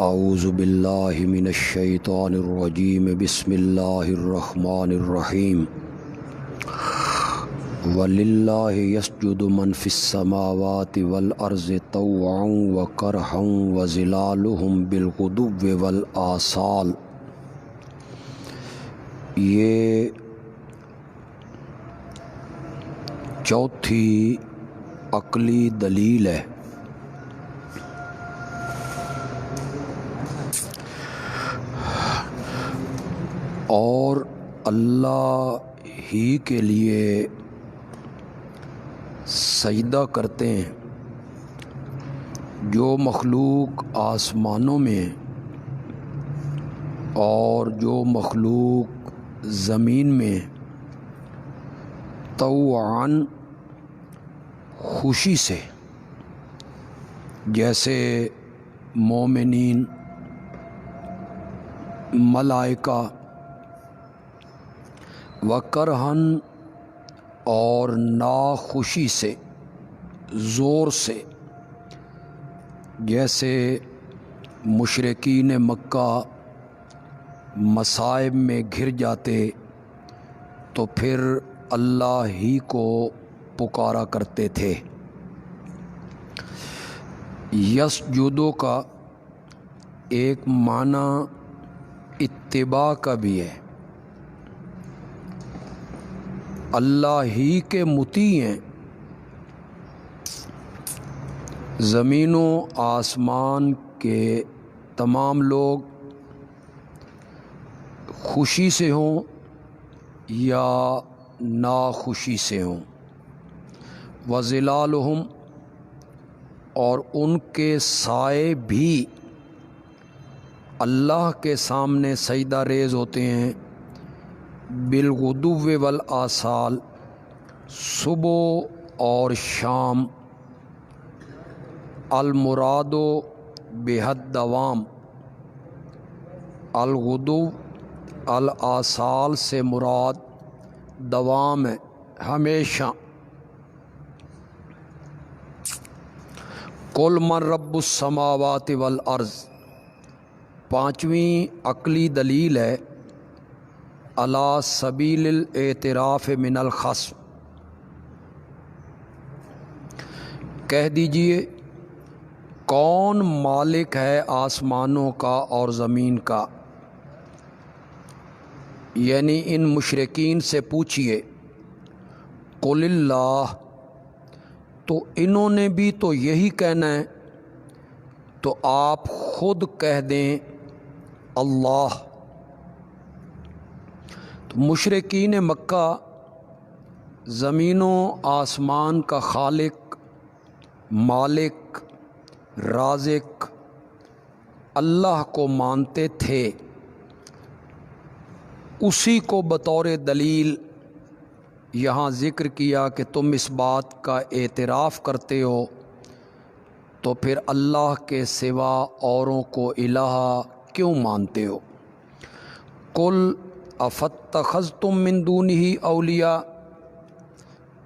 اعوذ باللہ من الشیطان الرجیم بسم اللہ الرحمن الرحیم وَلِلَّهِ يَسْجُدُ مَنْ فِي السَّمَاوَاتِ وَالْأَرْضِ طَوْعًا وَكَرْهًا وَظِلَالُهُمْ بِالْغُدُوِّ وَالْآصَالِ۔ یہ چوتھی عقلی دلیل ہے۔ اور اللہ ہی کے لیے سجدہ کرتے ہیں جو مخلوق آسمانوں میں اور جو مخلوق زمین میں طوعاً خوشی سے، جیسے مومنین، ملائکہ، وکرہن اور ناخوشی سے، زور سے، جیسے مشرکین مکہ مصائب میں گر جاتے تو پھر اللہ ہی کو پکارا کرتے تھے۔ یسجدو کا ایک معنی اتباع کا بھی ہے، اللہ ہی کے مطیع ہیں۔ زمین و آسمان کے تمام لوگ خوشی سے ہوں یا ناخوشی سے ہوں، وظلالہم، اور ان کے سائے بھی اللہ کے سامنے سجدہ ریز ہوتے ہیں، بالغدو والآصال، صبح اور شام، المراد بحد دوام، الغدو الآصال سے مراد دوام ہے، ہمیشہ۔ قل من رب السماوات والارض، پانچویں عقلی دلیل ہے، علی سبیل الاعتراف من الخصم۔ کہہ دیجئے کون مالک ہے آسمانوں کا اور زمین کا، یعنی ان مشرکین سے پوچھئے، قل اللہ، تو انہوں نے بھی تو یہی کہنا ہے، تو آپ خود کہہ دیں اللہ۔ تو مشرکین مکہ زمین و آسمان کا خالق، مالک، رازق اللہ کو مانتے تھے، اسی کو بطور دلیل یہاں ذکر کیا کہ تم اس بات کا اعتراف کرتے ہو تو پھر اللہ کے سوا اوروں کو الہ کیوں مانتے ہو؟ قل افاتخذتم من دونہ اولیاء،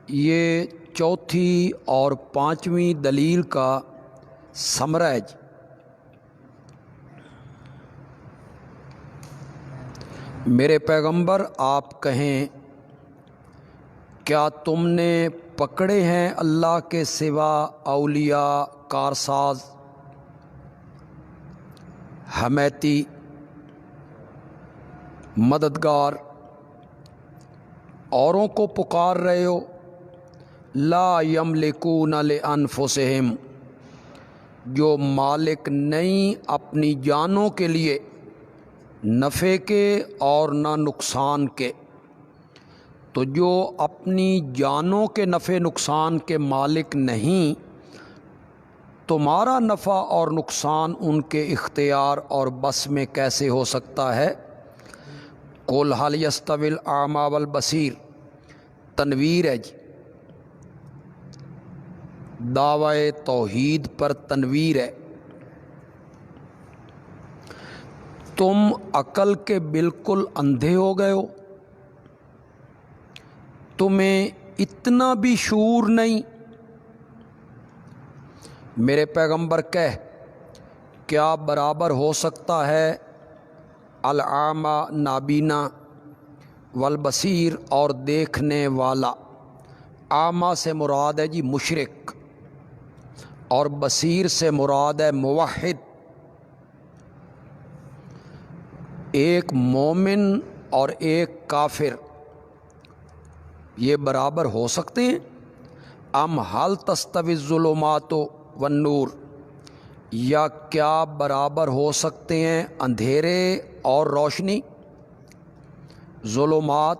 یہ چوتھی اور پانچویں دلیل کا ثمرہ ہے۔ میرے پیغمبر آپ کہیں، کیا تم نے پکڑے ہیں اللہ کے سوا اولیاء، کارساز، حمیتی، مددگار، اوروں کو پکار رہے ہو؟ لا یملکون لانفسہم، جو مالک نہیں اپنی جانوں کے لیے، نفع کے اور نہ نقصان کے۔ تو جو اپنی جانوں کے نفع نقصان کے مالک نہیں، تمہارا نفع اور نقصان ان کے اختیار اور بس میں کیسے ہو سکتا ہے؟ قل هل يستوي الاعمى والبصیر، تنویر ہے جی، دعوی توحید پر تنویر ہے۔ تم عقل کے بالکل اندھے ہو گئے ہو، تمہیں اتنا بھی شعور نہیں؟ میرے پیغمبر کہہ کیا برابر ہو سکتا ہے العامہ نابینا والبصیر اور دیکھنے والا؟ عامہ سے مراد ہے جی مشرک، اور بصیر سے مراد ہے موحد۔ ایک مومن اور ایک کافر یہ برابر ہو سکتے ہیں؟ ام حل تستوی الظلمات والنور، یا کیا برابر ہو سکتے ہیں اندھیرے اور روشنی؟ ظلمات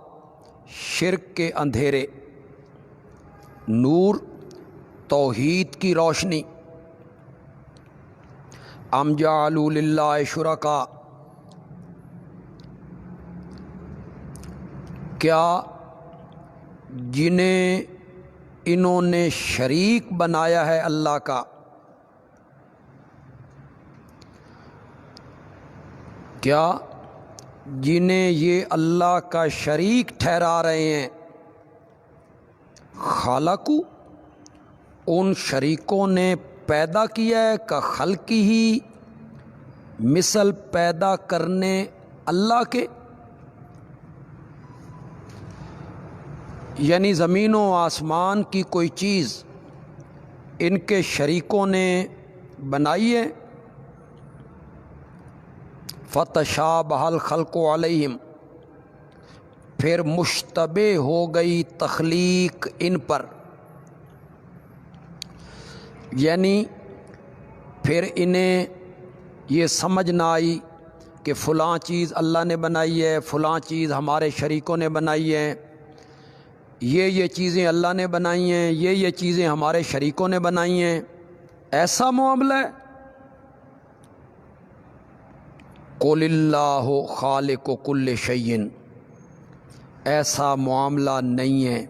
شرک کے اندھیرے، نور توحید کی روشنی۔ ام جعلوا للہ شرکاء، کیا جنہیں انہوں نے شریک بنایا ہے اللہ کا، کیا جنہیں یہ اللہ کا شریک ٹھہرا رہے ہیں، خالقو، ان شریکوں نے پیدا کیا ہے کا خلقی ہی، مثل پیدا کرنے اللہ کے، یعنی زمین و آسمان کی کوئی چیز ان کے شریکوں نے بنائی ہے۔ فتشابہ الخلق علیہم، پھر مشتبہ ہو گئی تخلیق ان پر، یعنی پھر انہیں یہ سمجھ نہ آئی کہ فلاں چیز اللہ نے بنائی ہے، فلاں چیز ہمارے شریکوں نے بنائی ہے، یہ چیزیں اللہ نے بنائی ہیں، یہ چیزیں ہمارے شریکوں نے بنائی ہیں۔ ایسا معاملہ ہے؟ قل اللہ خالق کل شیء، ایسا معاملہ نہیں ہے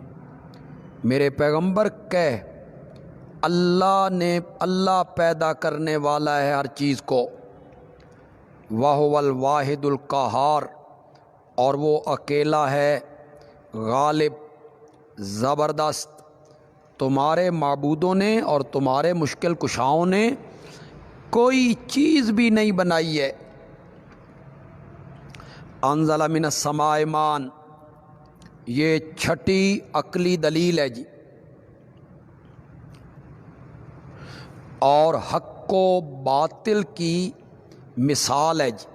میرے پیغمبر، کہہ اللہ پیدا کرنے والا ہے ہر چیز کو، وَهُوَ الْوَاحِدُ الْقَهَّارُ، اور وہ اکیلا ہے غالب زبردست۔ تمہارے معبودوں نے اور تمہارے مشکل کشاؤں نے کوئی چیز بھی نہیں بنائی ہے۔ انزل من السماء ماء، یہ چھٹی عقلی دلیل ہے جی، اور حق و باطل کی مثال ہے جی۔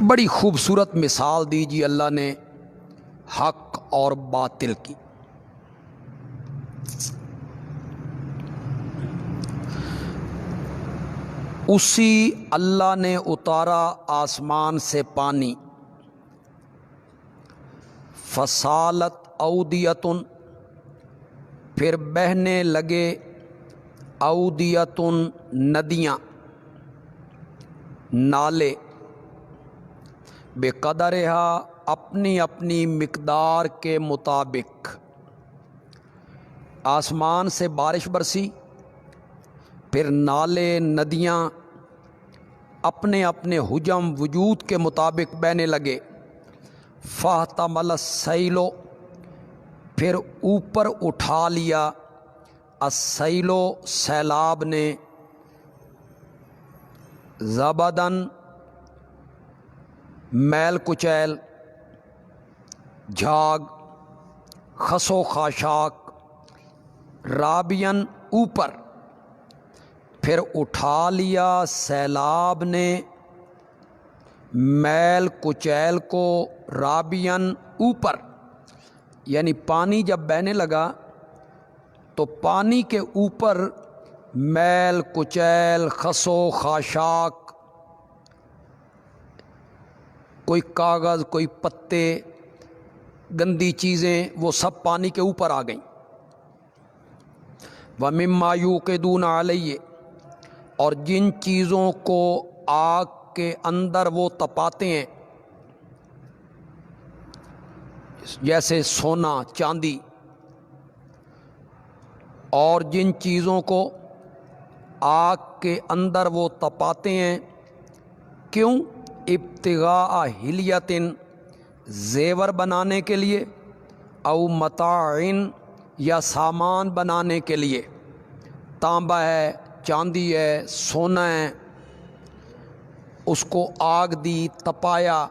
بڑی خوبصورت مثال دی جی اللہ نے حق اور باطل کی۔ اسی اللہ نے اتارا آسمان سے پانی، فسالت اودیتن، پھر بہنے لگے اودیتن ندیاں، نالے، بے قدرہا، اپنی اپنی مقدار کے مطابق۔ آسمان سے بارش برسی، پھر نالے ندیاں اپنے اپنے حجم وجود کے مطابق بہنے لگے۔ فاحتمل السیل، پھر اوپر اٹھا لیا السیل، سیلاب نے، زبدن، میل کچیل، جھاگ، خس و خاشاک، رابین، اوپر، پھر اٹھا لیا سیلاب نے میل کچیل کو رابین، اوپر، یعنی پانی جب بہنے لگا تو پانی کے اوپر میل کچیل، خس و خاشاک، کوئی کاغذ، کوئی پتے، گندی چیزیں، وہ سب پانی کے اوپر آ گئیں۔ وَمِمَّا يُوقِدُونَ عَلَيْهِ، اور جن چیزوں کو آگ کے اندر وہ تپاتے ہیں، جیسے سونا، چاندی، اور جن چیزوں کو آگ کے اندر وہ تپاتے ہیں، کیوں؟ ابتغاء حلیۃ، زیور بنانے کے لیے، او متاع، یا سامان بنانے کے لیے، تانبا ہے، چاندی ہے، سونا ہے، اس کو آگ دی، تپایا،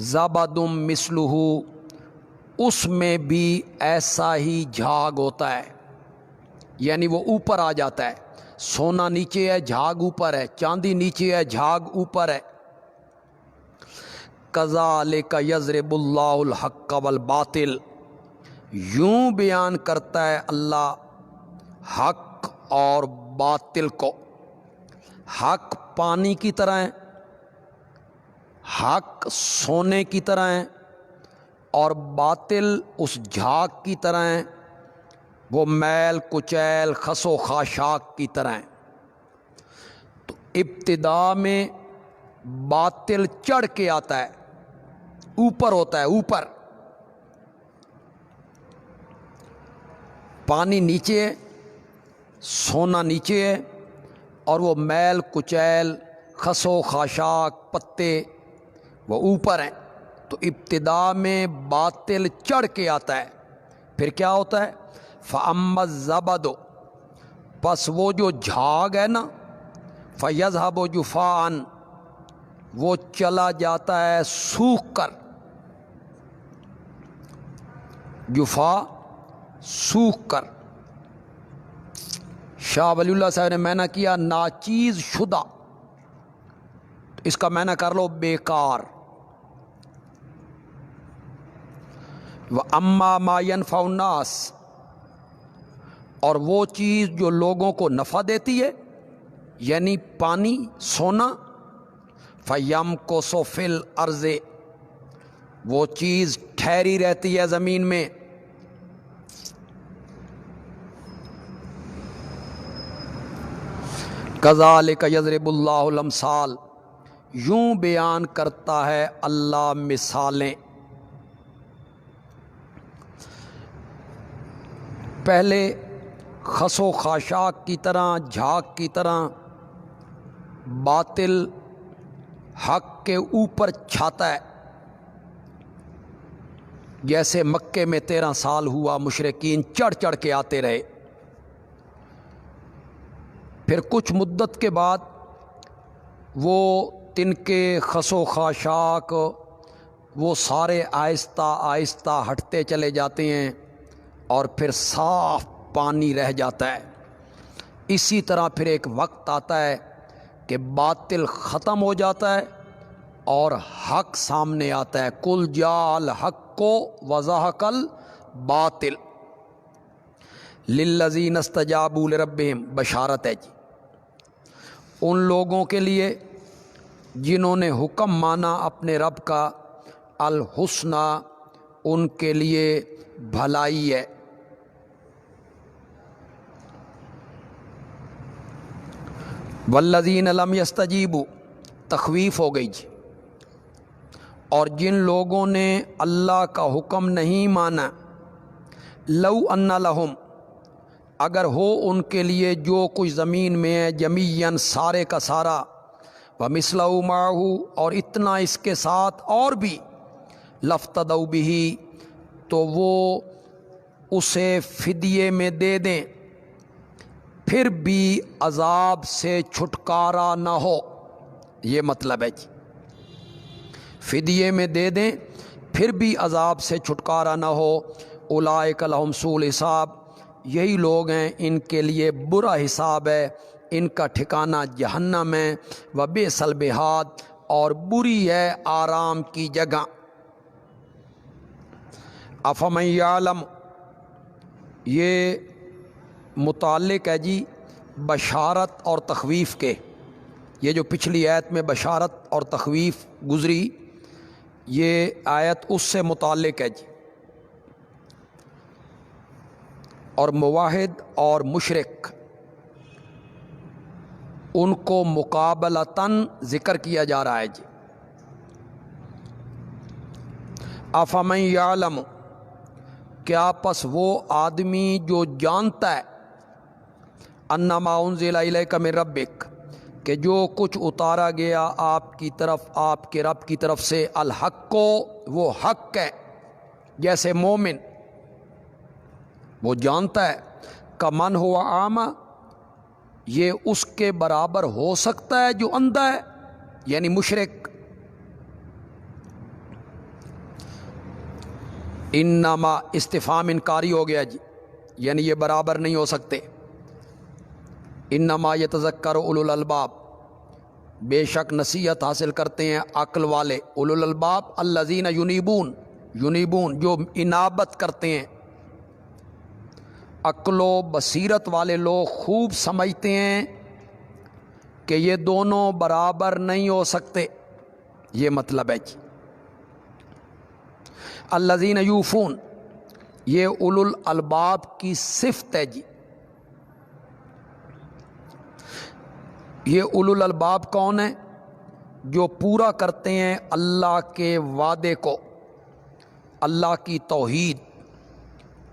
زبدم مثلہ، اس میں بھی ایسا ہی جھاگ ہوتا ہے، یعنی وہ اوپر آ جاتا ہے۔ سونا نیچے ہے، جھاگ اوپر ہے، چاندی نیچے ہے، جھاگ اوپر ہے۔ کذالک یضرب اللہ الحق والباطل، یوں بیان کرتا ہے اللہ حق اور باطل کو۔ حق پانی کی طرح ہے، حق سونے کی طرح ہے، اور باطل اس جھاگ کی طرح ہے، وہ میل کچیل خس و خاشاک کی طرح ہیں۔ تو ابتدا میں باطل چڑھ کے آتا ہے، اوپر ہوتا ہے، اوپر، پانی نیچے ہے، سونا نیچے ہے، اور وہ میل کچیل خس و خاشاک پتے وہ اوپر ہیں۔ تو ابتدا میں باطل چڑھ کے آتا ہے، پھر کیا ہوتا ہے؟ فَأَمَّا الزَّبَدُ، پس وہ جو جھاگ ہے نا، فَيَذْهَبُ جُفَاءً، وہ چلا جاتا ہے سوکھ کر، جفا سوکھ کر۔ شاہ ولی اللہ صاحب نے معنی کیا ناچیز شدہ، اس کا معنی کر لو بیکار۔ وَأَمَّا مَا يَنْفَعُ النَّاسَ، اور وہ چیز جو لوگوں کو نفع دیتی ہے، یعنی پانی، سونا، فَيَمْكُثُ فِي الْأَرْضِ، وہ چیز ٹھہری رہتی ہے زمین میں۔ کذالک یضرب اللہ الامثال، یوں بیان کرتا ہے اللہ مثالیں۔ پہلے خس و خاشاک کی طرح، جھاگ کی طرح باطل حق کے اوپر چھاتا ہے، جیسے مکے میں 13 سال ہوا، مشرکین چڑھ چڑھ کے آتے رہے۔ پھر کچھ مدت کے بعد وہ تنکے، خس و خاشاک، وہ سارے آہستہ آہستہ ہٹتے چلے جاتے ہیں، اور پھر صاف پانی رہ جاتا ہے۔ اسی طرح پھر ایک وقت آتا ہے کہ باطل ختم ہو جاتا ہے اور حق سامنے آتا ہے۔ قل جاء الحق وزهق الباطل للذین استجابوا لربہم، بشارت ہے جی ان لوگوں کے لیے جنہوں نے حکم مانا اپنے رب کا، الحسنی، ان کے لیے بھلائی ہے۔ والذین لم یستجیبوا، تخویف ہو گئی جی، اور جن لوگوں نے اللہ کا حکم نہیں مانا، لو ان لہم، اگر ہو ان کے لیے جو کچھ زمین میں ہے، جمیعاً سارے کا سارا، ومثلہ معہ، اور اتنا اس کے ساتھ اور بھی، لافتدوا بہ، تو وہ اسے فدیے میں دے دیں، پھر بھی عذاب سے چھٹکارا نہ ہو۔ یہ مطلب ہے جی، فدیے میں دے دیں پھر بھی عذاب سے چھٹکارا نہ ہو۔ اولئک لہم سوء الحساب، یہی لوگ ہیں ان کے لیے برا حساب ہے، ان کا ٹھکانہ جہنم ہے، وبئس المہاد، اور بری ہے آرام کی جگہ۔ افمن یعلم، یہ متعلق ہے جی بشارت اور تخویف کے۔ یہ جو پچھلی آیت میں بشارت اور تخویف گزری، یہ آیت اس سے متعلق ہے جی۔ اور موحد اور مشرک، ان کو مقابلتاً ذکر کیا جا رہا ہے جی۔ افمن یعلم، کیا پس وہ آدمی جو جانتا ہے، انما انزل الیک من ربک، کہ جو کچھ اتارا گیا آپ کی طرف آپ کے رب کی طرف سے، الحق کو، وہ حق ہے، جیسے مومن وہ جانتا ہے کمن ہوا اعمی، یہ اس کے برابر ہو سکتا ہے جو اندھا ہے، یعنی مشرک۔ انما استفہام انکاری ہو گیا جی، یعنی یہ برابر نہیں ہو سکتے۔ انما یتذکر اولو الالباب، بے شک نصیحت حاصل کرتے ہیں عقل والے، اولو الالباب الذین ینیبون جو انابت کرتے ہیں۔ عقل و بصیرت والے لوگ خوب سمجھتے ہیں کہ یہ دونوں برابر نہیں ہو سکتے، یہ مطلب ہے جی۔ الذین یوفون، یہ اولو الالباب کی صفت ہے جی۔ یہ اولو الالباب کون ہیں؟ جو پورا کرتے ہیں اللہ کے وعدے کو، اللہ کی توحید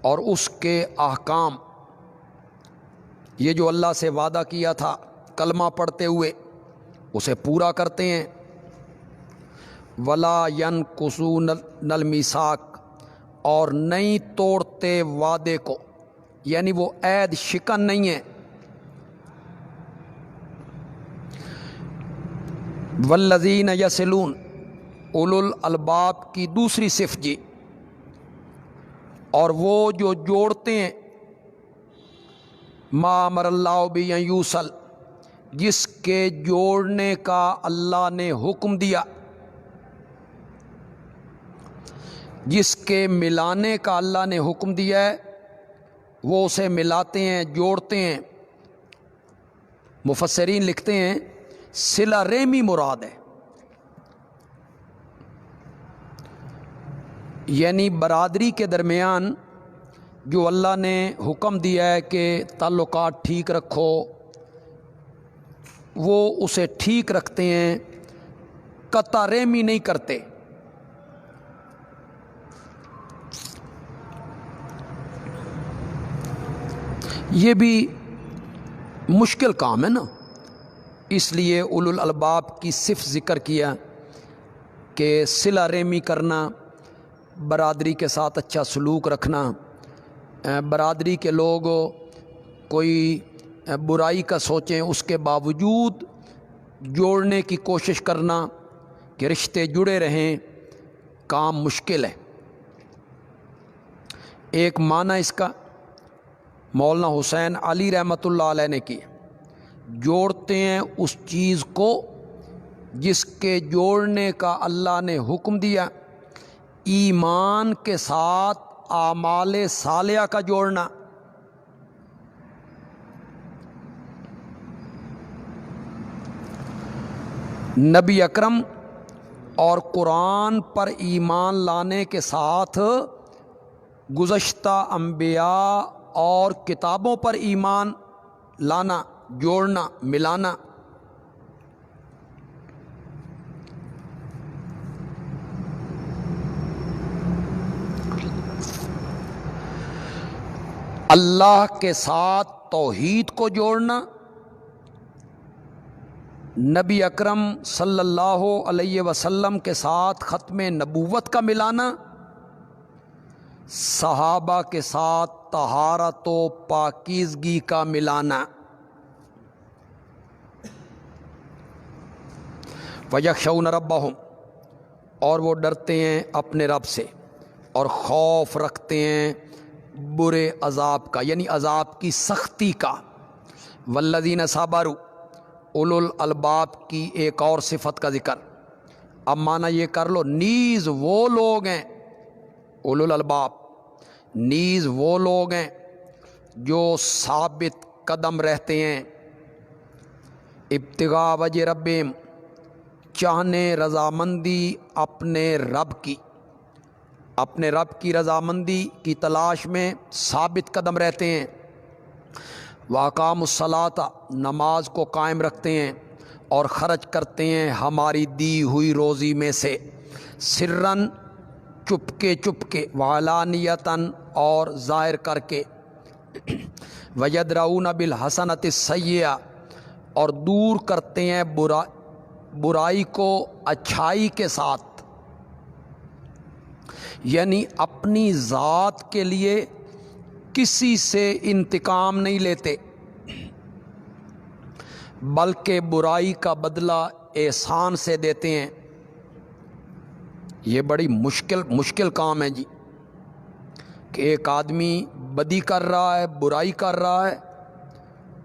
اور اس کے احکام، یہ جو اللہ سے وعدہ کیا تھا کلمہ پڑھتے ہوئے اسے پورا کرتے ہیں۔ ولا ینقضون المیثاق، اور نہیں توڑتے وعدے کو، یعنی وہ عہد شکن نہیں ہے۔ والذین یصلون، اولو الالباب کی دوسری صفت جی، اور وہ جو جوڑتے ہیں ما امر اللہ بہ ان یوصل، جس کے جوڑنے کا اللہ نے حکم دیا، جس کے ملانے کا اللہ نے حکم دیا ہے وہ اسے ملاتے ہیں، جوڑتے ہیں۔ مفسرین لکھتے ہیں صلہ رحمی مراد ہے، یعنی برادری کے درمیان جو اللہ نے حکم دیا ہے کہ تعلقات ٹھیک رکھو، وہ اسے ٹھیک رکھتے ہیں، قطع رحمی نہیں کرتے۔ یہ بھی مشکل کام ہے نا، اس لیے اولو الالباب کی صفت ذکر کیا کہ صلہ رحمی کرنا، برادری کے ساتھ اچھا سلوک رکھنا، برادری کے لوگ کوئی برائی کا سوچیں اس کے باوجود جوڑنے کی کوشش کرنا کہ رشتے جڑے رہیں، کام مشکل ہے۔ ایک معنی اس کا مولانا حسین علی رحمۃ اللہ علیہ نے کی، جوڑتے ہیں اس چیز کو جس کے جوڑنے کا اللہ نے حکم دیا، ایمان کے ساتھ اعمال صالحہ کا جوڑنا۔ نبی اکرم اور قرآن پر ایمان لانے کے ساتھ گزشتہ انبیاء اور کتابوں پر ایمان لانا، جوڑنا، ملانا۔ اللہ کے ساتھ توحید کو جوڑنا، نبی اکرم صلی اللہ علیہ وسلم کے ساتھ ختم نبوت کا ملانا، صحابہ کے ساتھ طہارت و پاکیزگی کا ملانا۔ وَيَخْشَوْنَ رَبَّهُمْ، اور وہ ڈرتے ہیں اپنے رب سے اور خوف رکھتے ہیں برے عذاب کا، یعنی عذاب کی سختی کا۔ وَالَّذِينَ صَبَرُوا، اولو الالباب کی ایک اور صفت کا ذکر۔ اب معنی یہ کر لو، نیز وہ لوگ ہیں، اولو الالباب نیز وہ لوگ ہیں جو ثابت قدم رہتے ہیں، ابتغاء وجہ ربہم، چاہنے رضامندی اپنے رب کی، اپنے رب کی رضامندی کی تلاش میں ثابت قدم رہتے ہیں۔ وَأَقَامُوا الصَّلَاةَ، نماز کو قائم رکھتے ہیں اور خرچ کرتے ہیں ہماری دی ہوئی روزی میں سے، سرًا چپکے چپکے، وعلانیتاً اور ظاہر کر کے، وَيَدْرَؤُونَ بِالْحَسَنَةِ السَّيِّئَةِ، اور دور کرتے ہیں برائی کو اچھائی کے ساتھ، یعنی اپنی ذات کے لیے کسی سے انتقام نہیں لیتے، بلکہ برائی کا بدلہ احسان سے دیتے ہیں۔ یہ بڑی مشکل کام ہے جی، کہ ایک آدمی بدی کر رہا ہے، برائی کر رہا ہے،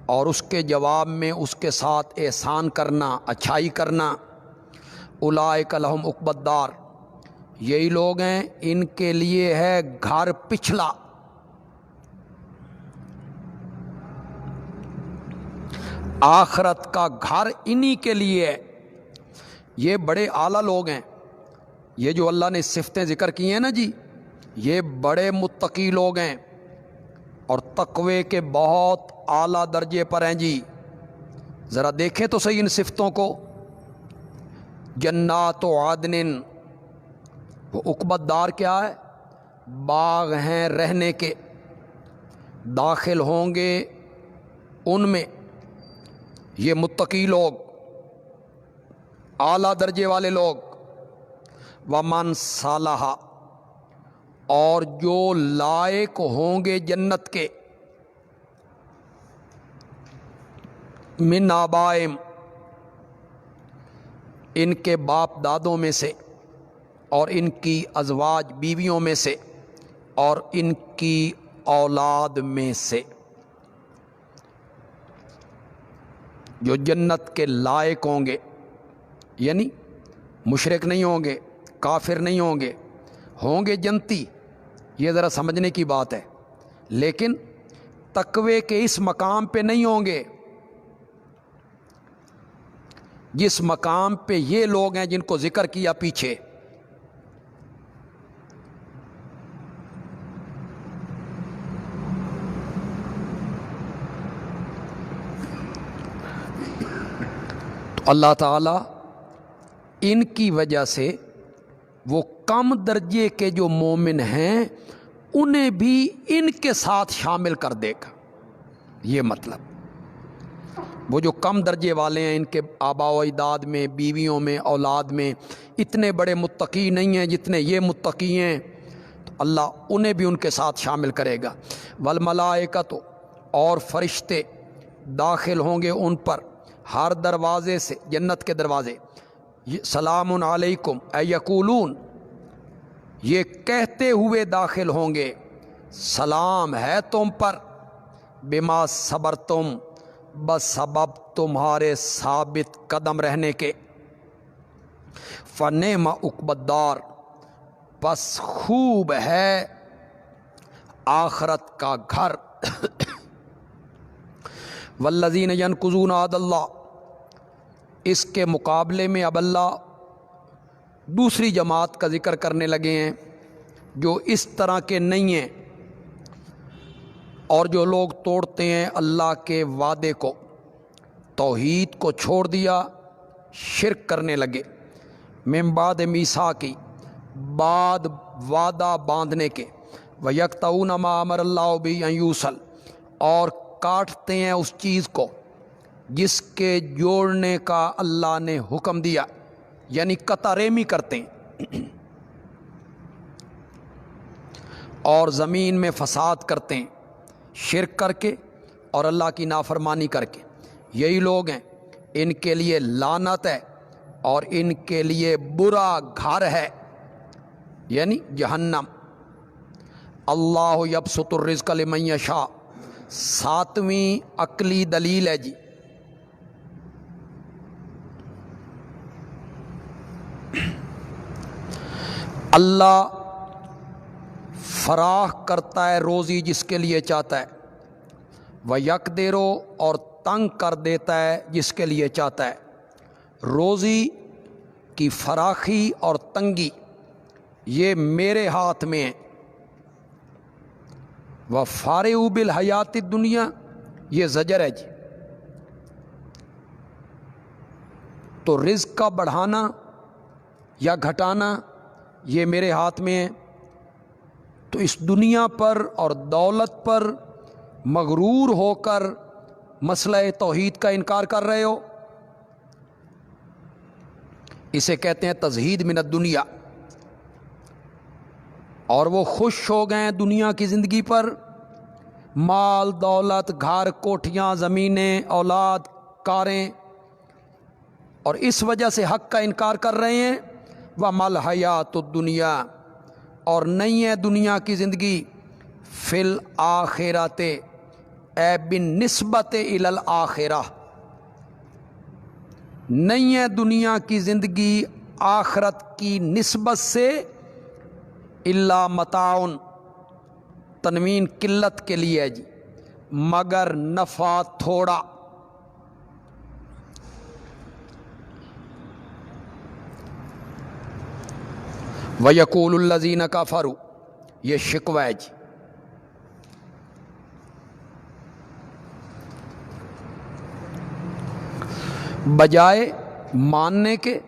اور اس کے جواب میں اس کے ساتھ احسان کرنا، اچھائی کرنا۔ اولئک لہم عقبی الدار، یہی لوگ ہیں ان کے لیے ہے گھر پچھلا۔ آخرت کا گھر انہی کے لیے ہے۔ یہ بڑے اعلیٰ لوگ ہیں، یہ جو اللہ نے صفتیں ذکر کی ہیں نا جی، یہ بڑے متقی لوگ ہیں اور تقوی کے بہت اعلیٰ درجے پر ہیں جی۔ ذرا دیکھیں تو صحیح ان صفتوں کو۔ جنات و عدن، وہ عقبی الدار کیا ہے؟ باغ ہیں رہنے کے، داخل ہوں گے ان میں یہ متقی لوگ، اعلیٰ درجے والے لوگ۔ ومن صالح، اور جو لائق ہوں گے جنت کے، من آبائم، ان کے باپ دادوں میں سے، اور ان کی ازواج بیویوں میں سے، اور ان کی اولاد میں سے۔ جو جنت کے لائق ہوں گے، یعنی مشرک نہیں ہوں گے، کافر نہیں ہوں گے جنتی، یہ ذرا سمجھنے کی بات ہے، لیکن تقوی کے اس مقام پہ نہیں ہوں گے جس مقام پہ یہ لوگ ہیں جن کو ذکر کیا پیچھے۔ تو اللہ تعالیٰ ان کی وجہ سے وہ کم درجے کے جو مومن ہیں انہیں بھی ان کے ساتھ شامل کر دے گا۔ یہ مطلب وہ جو کم درجے والے ہیں، ان کے آباء و اجداد میں، بیویوں میں، اولاد میں اتنے بڑے متقی نہیں ہیں جتنے یہ متقی ہیں، تو اللہ انہیں بھی ان کے ساتھ شامل کرے گا۔ والملائکۃ، اور فرشتے داخل ہوں گے ان پر ہر دروازے سے، جنت کے دروازے۔ سلام علیکم، اے یقولون، یہ کہتے ہوئے داخل ہوں گے سلام ہے تم پر، بما صبرتم، بسبب تمہارے ثابت قدم رہنے کے، فنعم عقبی الدار، پس خوب ہے آخرت کا گھر۔ والذین ینقضون عہد اللہ، اس کے مقابلے میں اب اللہ دوسری جماعت کا ذکر کرنے لگے ہیں جو اس طرح کے نہیں ہیں، اور جو لوگ توڑتے ہیں اللہ کے وعدے کو، توحید کو چھوڑ دیا، شرک کرنے لگے۔ من بعد میثاقی، بعد وعدہ باندھنے کے، وَيَقْطَعُونَ مَا أَمَرَ اللَّهُ بِهِ أَن يُوصَلَ، اور کاٹتے ہیں اس چیز کو جس کے جوڑنے کا اللہ نے حکم دیا، یعنی قطع رحمی کرتے ہیں، اور زمین میں فساد کرتے ہیں شرک کر کے اور اللہ کی نافرمانی کر کے۔ یہی لوگ ہیں، ان کے لیے لعنت ہے اور ان کے لیے برا گھر ہے، یعنی جہنم۔ اللہ یبسط الرزق لمن یشاء، ساتویں عقلی دلیل ہے جی۔ اللہ فراخ کرتا ہے روزی جس کے لیے چاہتا ہے، وَيَقْدِرُ، اور تنگ کر دیتا ہے جس کے لیے چاہتا ہے۔ روزی کی فراخی اور تنگی یہ میرے ہاتھ میں ہے۔ وَفَارِعُ بِالْحَيَاةِ الدُّنْيَا، یہ زجر ہے جی۔ تو رزق کا بڑھانا یا گھٹانا یہ میرے ہاتھ میں ہے۔ تو اس دنیا پر اور دولت پر مغرور ہو کر مسئلہ توحید کا انکار کر رہے ہو، اسے کہتے ہیں تزہید من الدنیا۔ اور وہ خوش ہو گئے دنیا کی زندگی پر مال دولت گھر کوٹھیاں زمینیں اولاد کاریں، اور اس وجہ سے حق کا انکار کر رہے ہیں۔ وَمَا الْحَيَاةُ الدُّنْيَا، اور نہیں ہے دنیا کی زندگی، فی الآخرۃ اے بالنسبت الی الآخرہ، نہیں ہے دنیا کی زندگی آخرت کی نسبت سے، الا متاع، تنوین قلت کے لیے ہے جی، مگر نفع تھوڑا۔ وَيَقُولُ الَّذِينَ كَفَرُوا، یہ شکوہ ہے جی۔ بجائے ماننے کے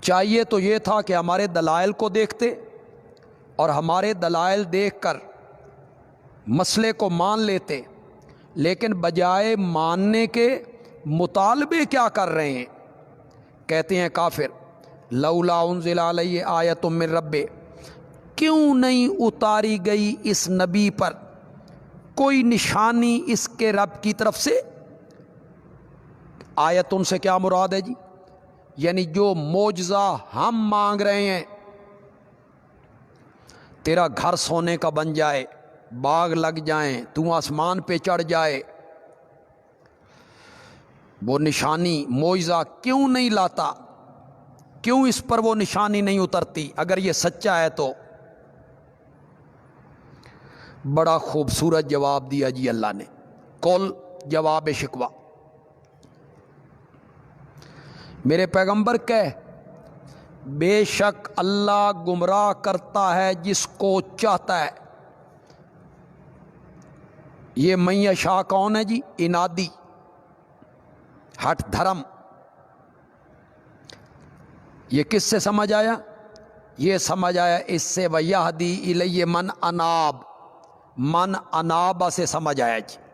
چاہیے تو یہ تھا کہ ہمارے دلائل کو دیکھتے اور ہمارے دلائل دیکھ کر مسئلے کو مان لیتے، لیکن بجائے ماننے کے مطالبے کیا کر رہے ہیں؟ کہتے ہیں کافر، لولا انزل علیہ آیۃ من ربہ، کیوں نہیں اتاری گئی اس نبی پر کوئی نشانی اس کے رب کی طرف سے؟ آیت ان سے کیا مراد ہے جی؟ یعنی جو معجزہ ہم مانگ رہے ہیں، تیرا گھر سونے کا بن جائے، باغ لگ جائیں، تو آسمان پہ چڑھ جائے، وہ نشانی معجزہ کیوں نہیں لاتا؟ کیوں اس پر وہ نشانی نہیں اترتی اگر یہ سچا ہے تو؟ بڑا خوبصورت جواب دیا جی اللہ نے، قل جواب شکوہ۔ میرے پیغمبر کہہ، بے شک اللہ گمراہ کرتا ہے جس کو چاہتا ہے۔ یہ من یشاء کون ہے جی؟ انادی، ہٹ دھرم۔ یہ کس سے سمجھ آیا؟ یہ سمجھ آیا اس سے وَيَهْدِي إِلَيْهِ مَنْ أَنَابَ، من انابا سے سمجھ آیا جی۔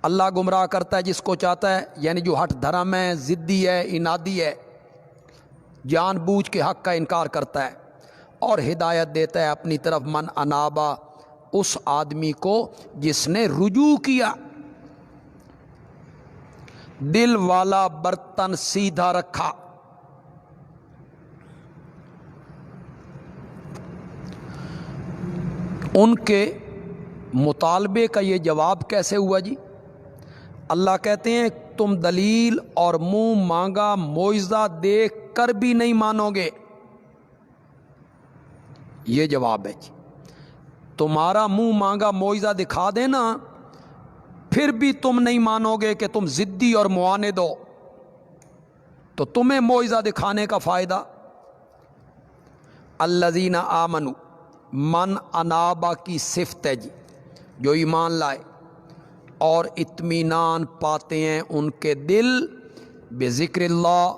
اللہ گمراہ کرتا ہے جس کو چاہتا ہے، یعنی جو ہٹ دھرم ہے، ضدی ہے، انادی ہے، جان بوجھ کے حق کا انکار کرتا ہے، اور ہدایت دیتا ہے اپنی طرف من انابا، اس آدمی کو جس نے رجوع کیا، دل والا برتن سیدھا رکھا۔ ان کے مطالبے کا یہ جواب کیسے ہوا جی؟ اللہ کہتے ہیں تم دلیل اور منہ مانگا معجزہ دیکھ کر بھی نہیں مانو گے۔ یہ جواب ہے جی، تمہارا منہ مانگا معجزہ دکھا دینا، پھر بھی تم نہیں مانو گے کہ تم ضدی اور معاند ہو، تو تمہیں معجزہ دکھانے کا فائدہ؟ الذین آمنوا، من انابا کی صفت ہے جی، جو ایمان لائے اور اطمینان پاتے ہیں ان کے دل بذکر اللہ،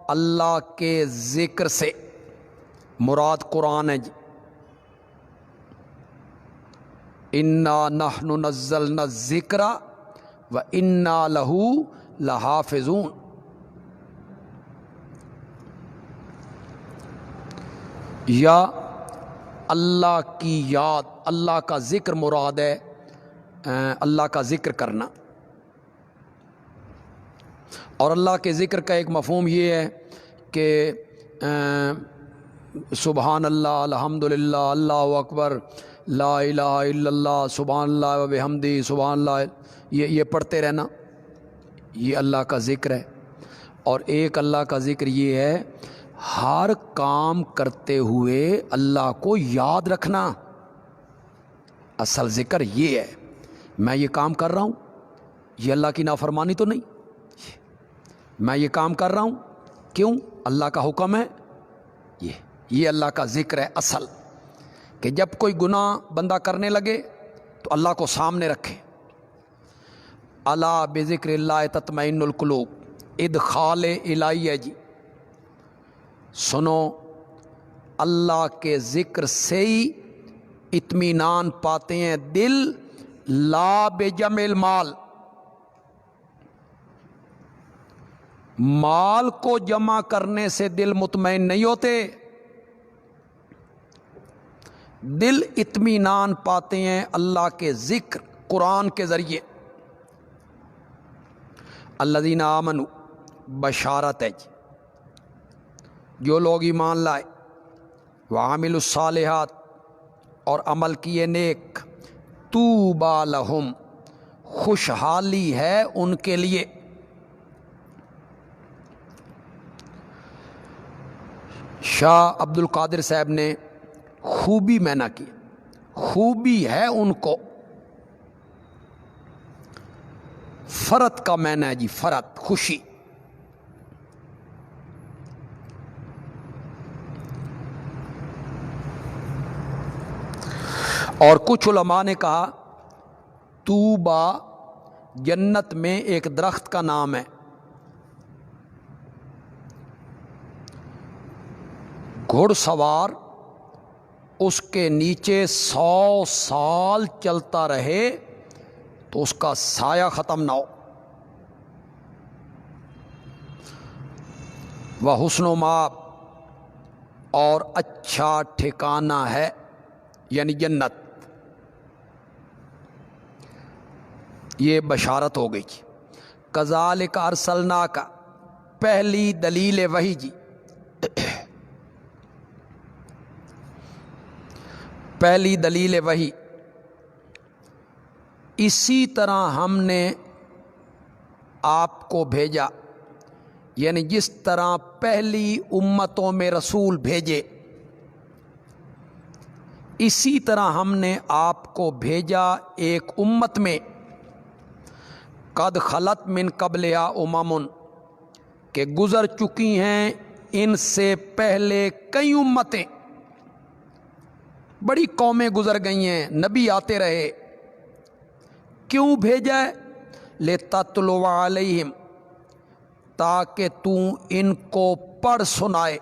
اللہ کے ذکر سے، مراد قرآن ہے جی۔ انا نحن نزلنا الذکر وانا لہ لحافظون۔ یا اللہ کی یاد، اللہ کا ذکر مراد ہے، اللہ کا ذکر کرنا۔ اور اللہ کے ذکر کا ایک مفہوم یہ ہے کہ سبحان اللہ، الحمدللہ، اللہ اکبر، لا الہ الا اللہ، سبحان اللہ و بحمدہ، سبحان اللہ، یہ پڑھتے رہنا، یہ اللہ کا ذکر ہے۔ اور ایک اللہ کا ذکر یہ ہے ہر کام کرتے ہوئے اللہ کو یاد رکھنا۔ اصل ذکر یہ ہے، میں یہ کام کر رہا ہوں، یہ اللہ کی نافرمانی تو نہیں، میں یہ کام کر رہا ہوں کیوں؟ اللہ کا حکم ہے۔ یہ اللہ کا ذکر ہے اصل، کہ جب کوئی گناہ بندہ کرنے لگے تو اللہ کو سامنے رکھے۔ الا بذکر اللہ تطمئن القلوب، ادخال الہی ہے جی۔ سنو، اللہ کے ذکر سے ہی اطمینان پاتے ہیں دل، لا بجمع المال، مال کو جمع کرنے سے دل مطمئن نہیں ہوتے، دل اطمینان پاتے ہیں اللہ کے ذکر قرآن کے ذریعے۔ الذین آمنوا بشارت ہے جی، جو لوگ ایمان لائے، وعملوا الصالحات اور عمل کیے نیک، طوبی لہم خوشحالی ہے ان کے لیے۔ شاہ عبد القادر صاحب نے خوبی معنی کی، خوبی ہے ان کو، فرت کا معنی ہے جی، فرت خوشی۔ اور کچھ علماء نے کہا طوبا جنت میں ایک درخت کا نام ہے، گھڑ سوار اس کے نیچے 100 سال چلتا رہے تو اس کا سایہ ختم نہ ہو۔ وہ حسن و مآب اور اچھا ٹھکانہ ہے، یعنی جنت۔ یہ بشارت ہو گئی جی۔ کذالک ارسلناک، پہلی دلیل وحی جی، پہلی دلیل وحی، اسی طرح ہم نے آپ کو بھیجا، یعنی جس طرح پہلی امتوں میں رسول بھیجے، اسی طرح ہم نے آپ کو بھیجا ایک امت میں، قد خلت من قبلہا امم، کہ گزر چکی ہیں ان سے پہلے کئی امتیں، بڑی قومیں گزر گئی ہیں، نبی آتے رہے۔ کیوں بھیجا ہے؟ لِتَتْلُوَ عَلَيْهِمْ، تاکہ تو ان کو پڑھ سنائے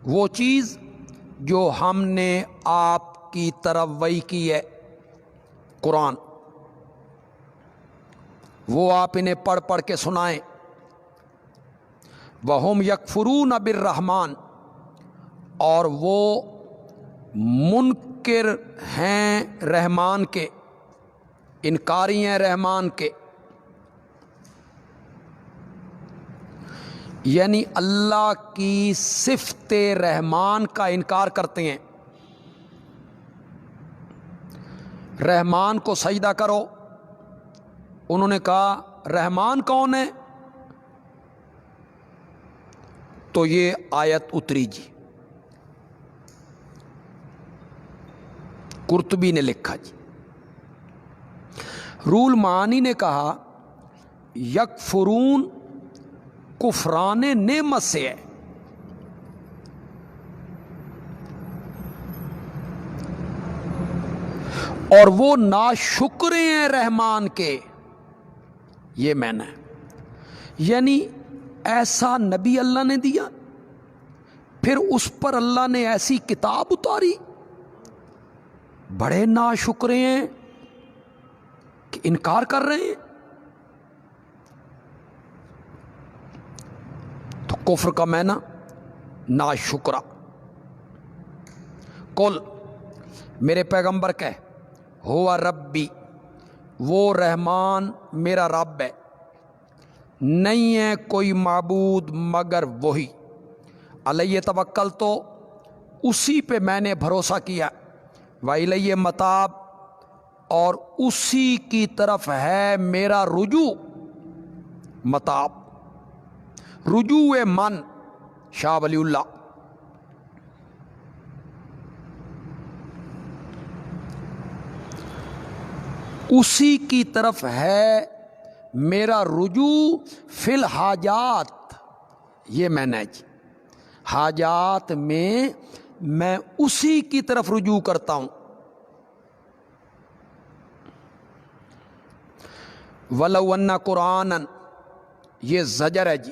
وہ چیز جو ہم نے آپ کی طرف وحی کی ہے، قرآن، وہ آپ انہیں پڑھ پڑھ کے سنائیں۔ وَهُمْ يَكْفُرُونَ بِالرَّحْمَنِ، اور وہ منکر ہیں رحمان کے، انکاری ہیں رحمان کے، یعنی اللہ کی صفت رحمان کا انکار کرتے ہیں۔ رحمان کو سجدہ کرو، انہوں نے کہا رحمان کون ہے؟ تو یہ آیت اتری جی، قرطبی نے لکھا جی۔ رول معانی نے کہا یکفرون کفران نعمت سے ہے، اور وہ ناشکرے ہیں رحمان کے، یہ معنی ہے۔ یعنی ایسا نبی اللہ نے دیا، پھر اس پر اللہ نے ایسی کتاب اتاری، بڑے ناشکرے ہیں کہ انکار کر رہے ہیں۔ تو کفر کا معنی ناشکرا۔ قل، میرے پیغمبر کہے، ہوا ربی، وہ رحمان میرا رب ہے، نہیں ہے کوئی معبود مگر وہی، علیہ توکل، تو اسی پہ میں نے بھروسہ کیا، وَإِلَيَّ مَتَابِ، اور اسی کی طرف ہے میرا رجوع۔ متاب، رجوع من، شاہ ولی اللہ۔ اسی کی طرف ہے میرا رجوع فی الحاجات، یہ میں نے جی، حاجات میں میں اسی کی طرف رجوع کرتا ہوں۔ وَلَوْ أَنَّ قُرْآنًا، یہ زجر ہے جی،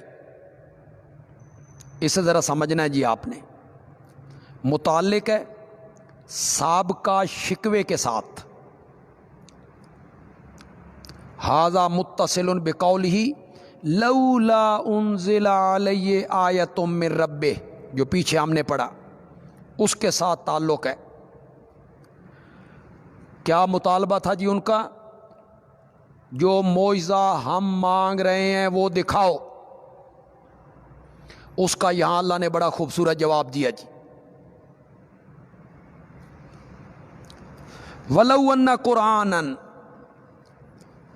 اسے ذرا سمجھنا ہے جی آپ نے، متعلق ہے سابقہ شکوے کے ساتھ۔ ھذا متصل بقولہ لولا انزل علیہ آیۃ من ربہ، جو پیچھے ہم نے پڑھا، اس کے ساتھ تعلق ہے۔ کیا مطالبہ تھا جی ان کا؟ جو معجزہ ہم مانگ رہے ہیں وہ دکھاؤ۔ اس کا یہاں اللہ نے بڑا خوبصورت جواب دیا جی، وَلَوْ أَنَّ قُرْآنًا،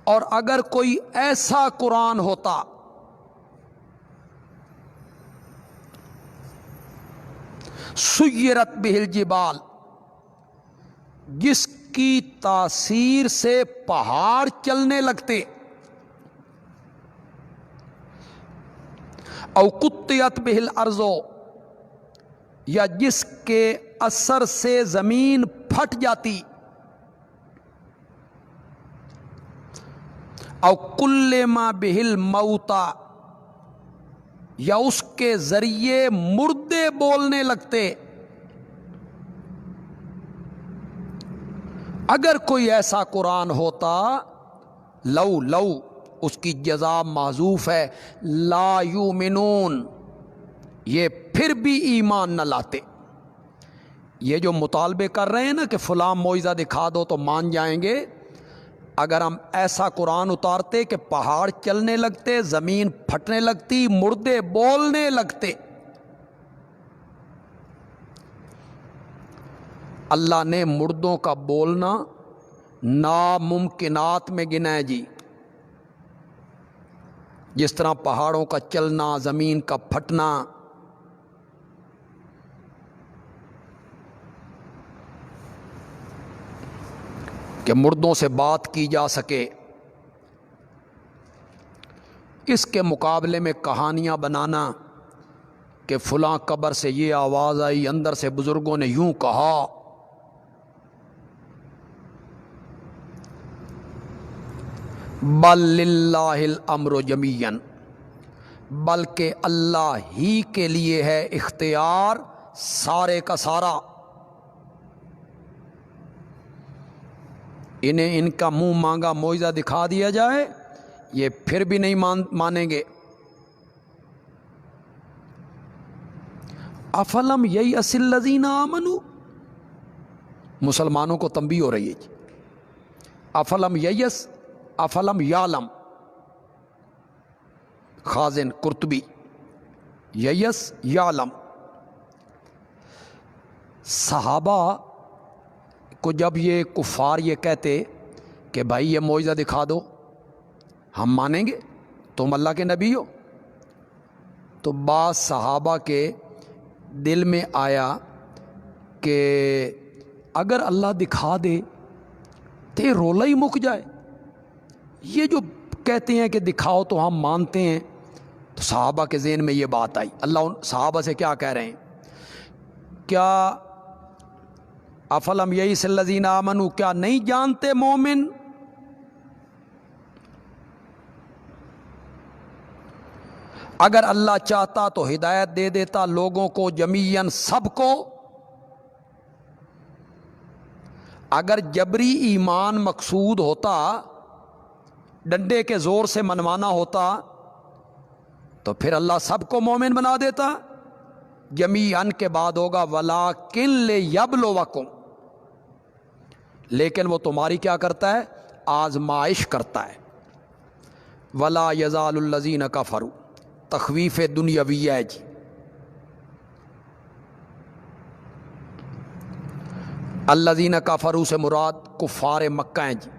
اور اگر کوئی ایسا قرآن ہوتا سُيِّرَتْ بِهِ الْجِبَالُ، جس کی تاثیر سے پہاڑ چلنے لگتے، او قُطِّعَتْ بِهِ الْأَرْضُ، یا جس کے اثر سے زمین پھٹ جاتی، او کلم بہ الموتى، یا اس کے ذریعے مردے بولنے لگتے۔ اگر کوئی ایسا قرآن ہوتا، لو اس کی جزا محذوف ہے، لا یؤمنون، یہ پھر بھی ایمان نہ لاتے۔ یہ جو مطالبے کر رہے ہیں نا کہ فلاں معجزہ دکھا دو تو مان جائیں گے، اگر ہم ایسا قرآن اتارتے کہ پہاڑ چلنے لگتے، زمین پھٹنے لگتی، مردے بولنے لگتے۔ اللہ نے مردوں کا بولنا ناممکنات میں گنا ہے جی، جس طرح پہاڑوں کا چلنا، زمین کا پھٹنا۔ کہ مردوں سے بات کی جا سکے، اس کے مقابلے میں کہانیاں بنانا کہ فلاں قبر سے یہ آواز آئی، اندر سے بزرگوں نے یوں کہا، بل للہ الامر جمیعا، بلکہ اللہ ہی کے لیے ہے اختیار سارے کا سارا۔ انہیں ان کا منہ مانگا معجزہ دکھا دیا جائے، یہ پھر بھی نہیں مانیں گے۔ افلم ییأس الذین آمنوا، مسلمانوں کو تنبیہ ہو رہی ہے جی، افلم ییأس، افلم یعلم، خازن قرطبی، ییأس یعلم۔ صحابہ کو جب یہ کفار یہ کہتے کہ بھائی یہ معجزہ دکھا دو ہم مانیں گے، تم اللہ کے نبی ہو، تو بعض صحابہ کے دل میں آیا کہ اگر اللہ دکھا دے تو یہ رولا ہی مک جائے، یہ جو کہتے ہیں کہ دکھاؤ تو ہم مانتے ہیں۔ تو صحابہ کے ذہن میں یہ بات آئی۔ اللہ ان صحابہ سے کیا کہہ رہے ہیں؟ کیا افلم ییأس الذین آمنوا، کیا نہیں جانتے مومن اگر اللہ چاہتا تو ہدایت دے دیتا لوگوں کو جمیعاً، سب کو۔ اگر جبری ایمان مقصود ہوتا، ڈنڈے کے زور سے منوانا ہوتا، تو پھر اللہ سب کو مومن بنا دیتا۔ جمیعاً کے بعد ہوگا وَلَٰكِن لِيَبْلُوَكُمْ، لیکن وہ تمہاری کیا کرتا ہے؟ آزمائش کرتا ہے۔ وَلَا يَزَالُ الَّذِينَ كَفَرُوا، تخویف دنیاوی ہے جی۔ الذین کفروا سے مراد کفار مکہ ہیں جی۔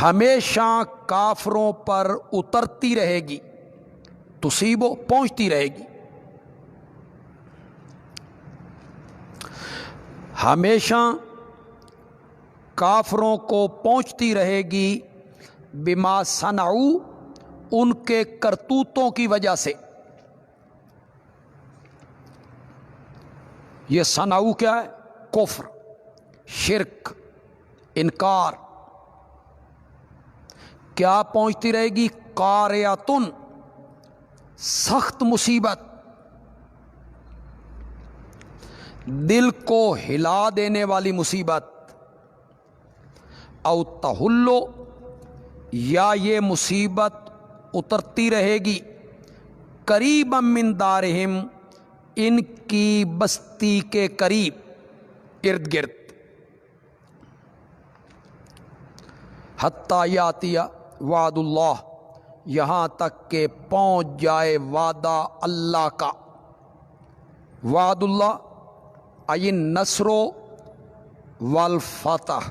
ہمیشہ کافروں پر اترتی رہے گی، تصیبو پہنچتی رہے گی، ہمیشہ کافروں کو پہنچتی رہے گی، بما صنعوا، ان کے کرتوتوں کی وجہ سے۔ یہ صنعوا کیا ہے؟ کفر، شرک، انکار۔ کیا پہنچتی رہے گی؟ قاریۃن، سخت مصیبت، دل کو ہلا دینے والی مصیبت۔ او تحلو، یا یہ مصیبت اترتی رہے گی قریبا من دارہم، ان کی بستی کے قریب ارد گرد، حتی یاتی وعد اللہ، یہاں تک کہ پہنچ جائے وعدہ اللہ کا۔ وعد اللہ ای النصر والفتح،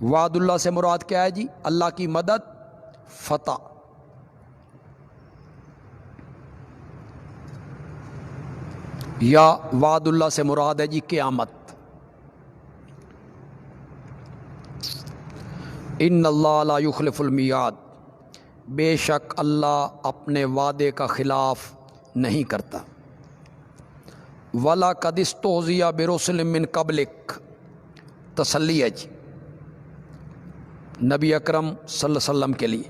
وعد اللہ سے مراد کیا ہے جی؟ اللہ کی مدد، فتح۔ یا وعد اللہ سے مراد ہے جی قیامت۔ ان اللہ لا یخلف المیعاد، بے شک اللہ اپنے وعدے کا خلاف نہیں کرتا۔ وَلَقَدِ اسْتُهْزِئَ بِرُسُلٍ مِّن قَبْلِكَ، تسلی ہے جی نبی اکرم صلی اللہ علیہ وسلم کے لیے۔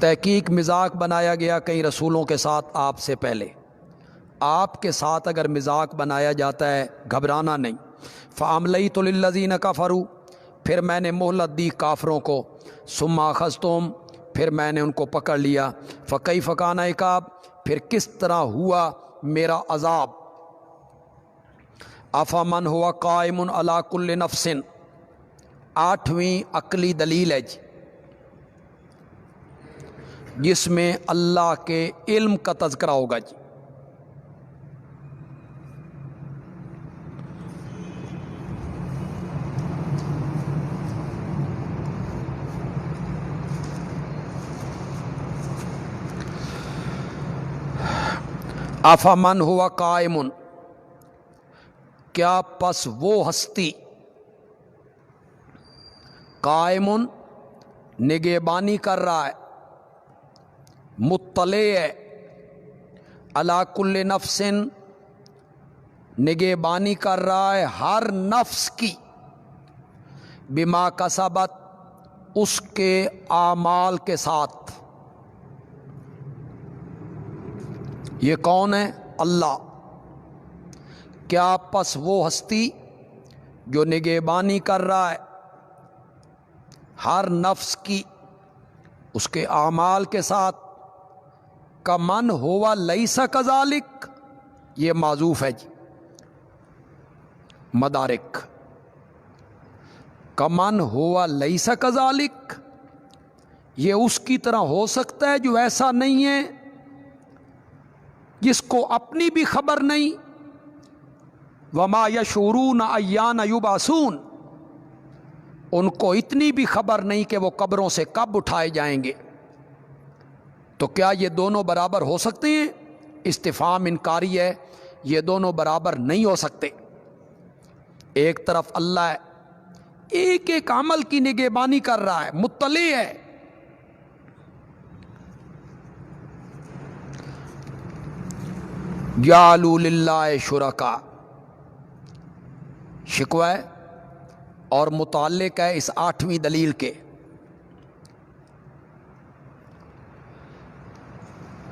تحقیق مذاق بنایا گیا کئی رسولوں کے ساتھ آپ سے پہلے، آپ کے ساتھ اگر مذاق بنایا جاتا ہے گھبرانا نہیں۔ فَأَمْلَيْتُ لِلَّذِينَ كَفَرُوا، پھر میں نے مہلت دی کافروں کو، ثُمَّ أَخَذْتُهُمْ، پھر میں نے ان کو پکڑ لیا، فَكَيْفَ كَانَ عِقَابِ، پھر کس طرح ہوا میرا عذاب۔ أَفَمَنْ هُوَ قَائِمٌ عَلَى كُلِّ نَفْسٍ، 8ویں عقلی دلیل ہے جی، جس میں اللہ کے علم کا تذکرہ ہوگا جی۔ افمن ہوا قائم، کیا پس وہ ہستی، قائم نگہبانی کر رہا ہے، مطلع ہے، علی کل نفس نگہبانی کر رہا ہے ہر نفس کی، بما کسبت اس کے اعمال کے ساتھ۔ یہ کون ہے؟ اللہ۔ کیا پس وہ ہستی جو نگہبانی کر رہا ہے ہر نفس کی اس کے اعمال کے ساتھ، کمن ہوا لیس کذالک، یہ معذوف ہے جی مدارک، کمن ہوا لیس کذالک، یہ اس کی طرح ہو سکتا ہے جو ایسا نہیں ہے، جس کو اپنی بھی خبر نہیں، وما یشعرون ایان یبعثون، ان کو اتنی بھی خبر نہیں کہ وہ قبروں سے کب اٹھائے جائیں گے۔ تو کیا یہ دونوں برابر ہو سکتے ہیں؟ استفہام انکاری ہے، یہ دونوں برابر نہیں ہو سکتے۔ ایک طرف اللہ ہے، ایک ایک عمل کی نگہبانی کر رہا ہے، مطلع ہے۔ جعلوا للہ شرکاء، شکوہ ہے اور متعلق ہے اس 8ویں دلیل کے۔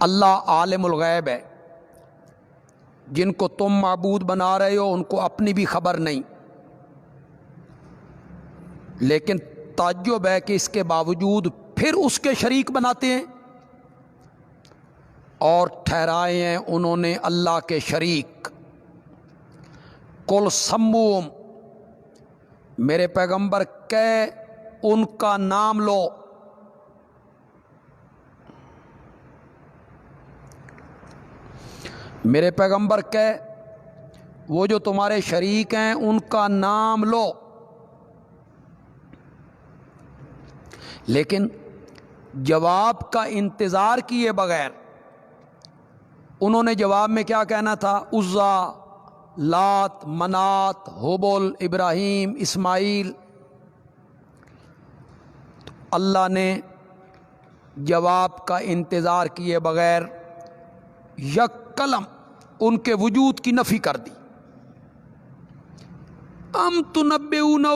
اللہ عالم الغیب ہے، جن کو تم معبود بنا رہے ہو ان کو اپنی بھی خبر نہیں، لیکن تعجب ہے کہ اس کے باوجود پھر اس کے شریک بناتے ہیں اور ٹھہرائے ہیں انہوں نے اللہ کے شریک۔ قل سموہم، میرے پیغمبر کہ ان کا نام لو، میرے پیغمبر کہ وہ جو تمہارے شریک ہیں ان کا نام لو۔ لیکن جواب کا انتظار کیے بغیر انہوں نے جواب میں کیا کہنا تھا؟ عزا، لات، منات، حبل، ابراہیم، اسماعیل۔ تو اللہ نے جواب کا انتظار کیے بغیر یک کلم ان کے وجود کی نفی کر دی۔ ام تنبئونہ،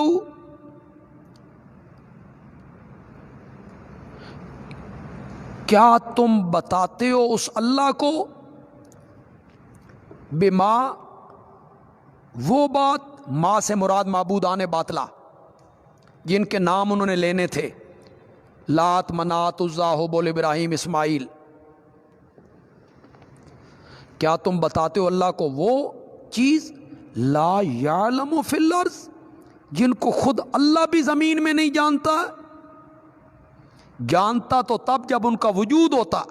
کیا تم بتاتے ہو اس اللہ کو، بما، وہ بات، ماں سے مراد معبودان باطلہ جن کے نام انہوں نے لینے تھے، لات منات عزا حبل ابراہیم اسماعیل، کیا تم بتاتے ہو اللہ کو وہ چیز لا یعلم فی الارض، جن کو خود اللہ بھی زمین میں نہیں جانتا؟ جانتا تو تب جب ان کا وجود ہوتا،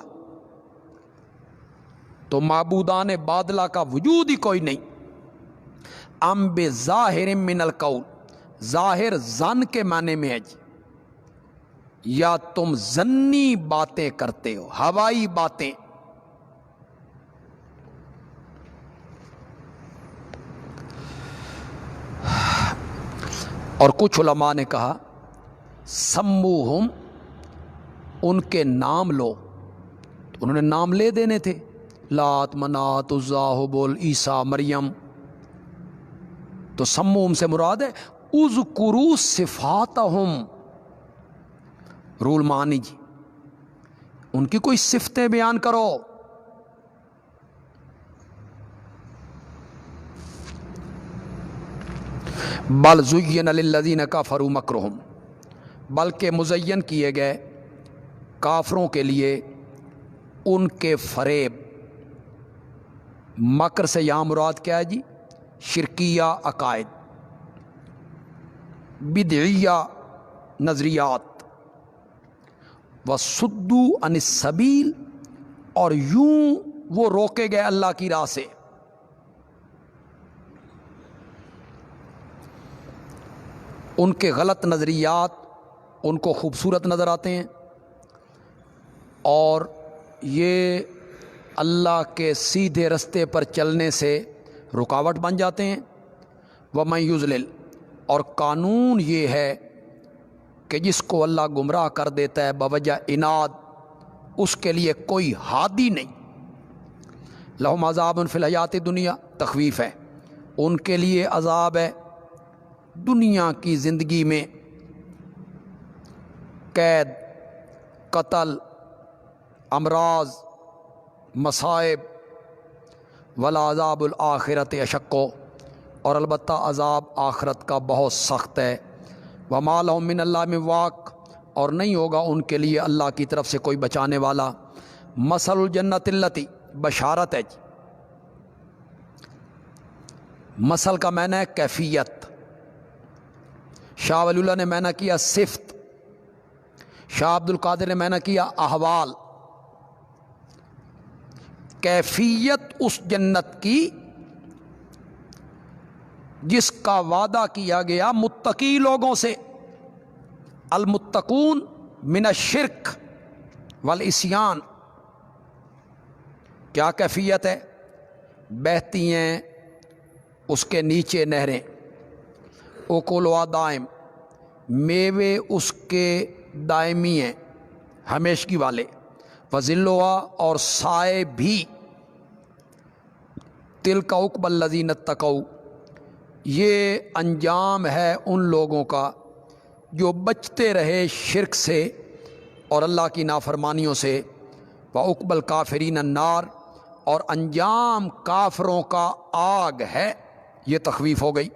تو معبودان باطلہ کا وجود ہی کوئی نہیں۔ ام بظاہر من القول، ظاہر زن کے معنی میں ہے جی، یا تم ظنی باتیں کرتے ہو، ہوائی باتیں۔ اور کچھ علماء نے کہا سموہم، ان کے نام لو، انہوں نے نام لے دینے تھے، لات منات عزا حبل عیسیٰ مریم، تو سموہم سے مراد ہے اذکروا صفاتہم، رول معنی جی، ان کی کوئی صفتیں بیان کرو۔ بل زین للذین کفروا مکرہم، بلکہ مزین کیے گئے کافروں کے لیے ان کے فریب۔ مکر سے یہاں مراد کیا ہے جی؟ شرکیہ عقائد، بدعیہ نظریات، وصدوا عن السبیل، اور یوں وہ روکے گئے اللہ کی راہ سے۔ ان کے غلط نظریات ان کو خوبصورت نظر آتے ہیں، اور یہ اللہ کے سیدھے رستے پر چلنے سے رکاوٹ بن جاتے ہیں۔ وَمَن يُضْلِلْ، اور قانون یہ ہے کہ جس کو اللہ گمراہ کر دیتا ہے بوجہ عناد، اس کے لیے کوئی ہادی نہیں۔ لَهُمْ عَذَابٌ فِي الْحَيَاةِ الدُّنْيَا، تخویف ہے، ان کے لیے عذاب ہے دنیا کی زندگی میں، قید، قتل، امراض، مصائب، وَلَعَذَابُ الْآخِرَةِ أَشَقُّ، اور البتہ عذاب آخرت کا بہت سخت ہے۔ وَمَا لَهُم مِّنَ اللَّهِ مِن وَاقٍ، اور نہیں ہوگا ان کے لیے اللہ کی طرف سے کوئی بچانے والا۔ مثل الجنت التی، بشارت ہے جی، مثل کا معنی ہے کیفیت، شاہ ولی اللہ نے معنی کیا صفت، شاہ عبد القادر نے معنی کیا احوال۔ کیفیت اس جنت کی جس کا وعدہ کیا گیا متقی لوگوں سے، المتقون من الشرک والعصیان۔ کیا کیفیت ہے؟ بہتی ہیں اس کے نیچے نہریں، اکلوا دائم، میوے اس کے دائمی ہیں، ہمیشگی والے، وذلوا، اور سائے بھی، تلک عقبی الذین اتقوا، یہ انجام ہے ان لوگوں کا جو بچتے رہے شرک سے اور اللہ کی نافرمانیوں سے، وعقبی الکافرین النار، اور انجام کافروں کا آگ ہے۔ یہ تخویف ہو گئی۔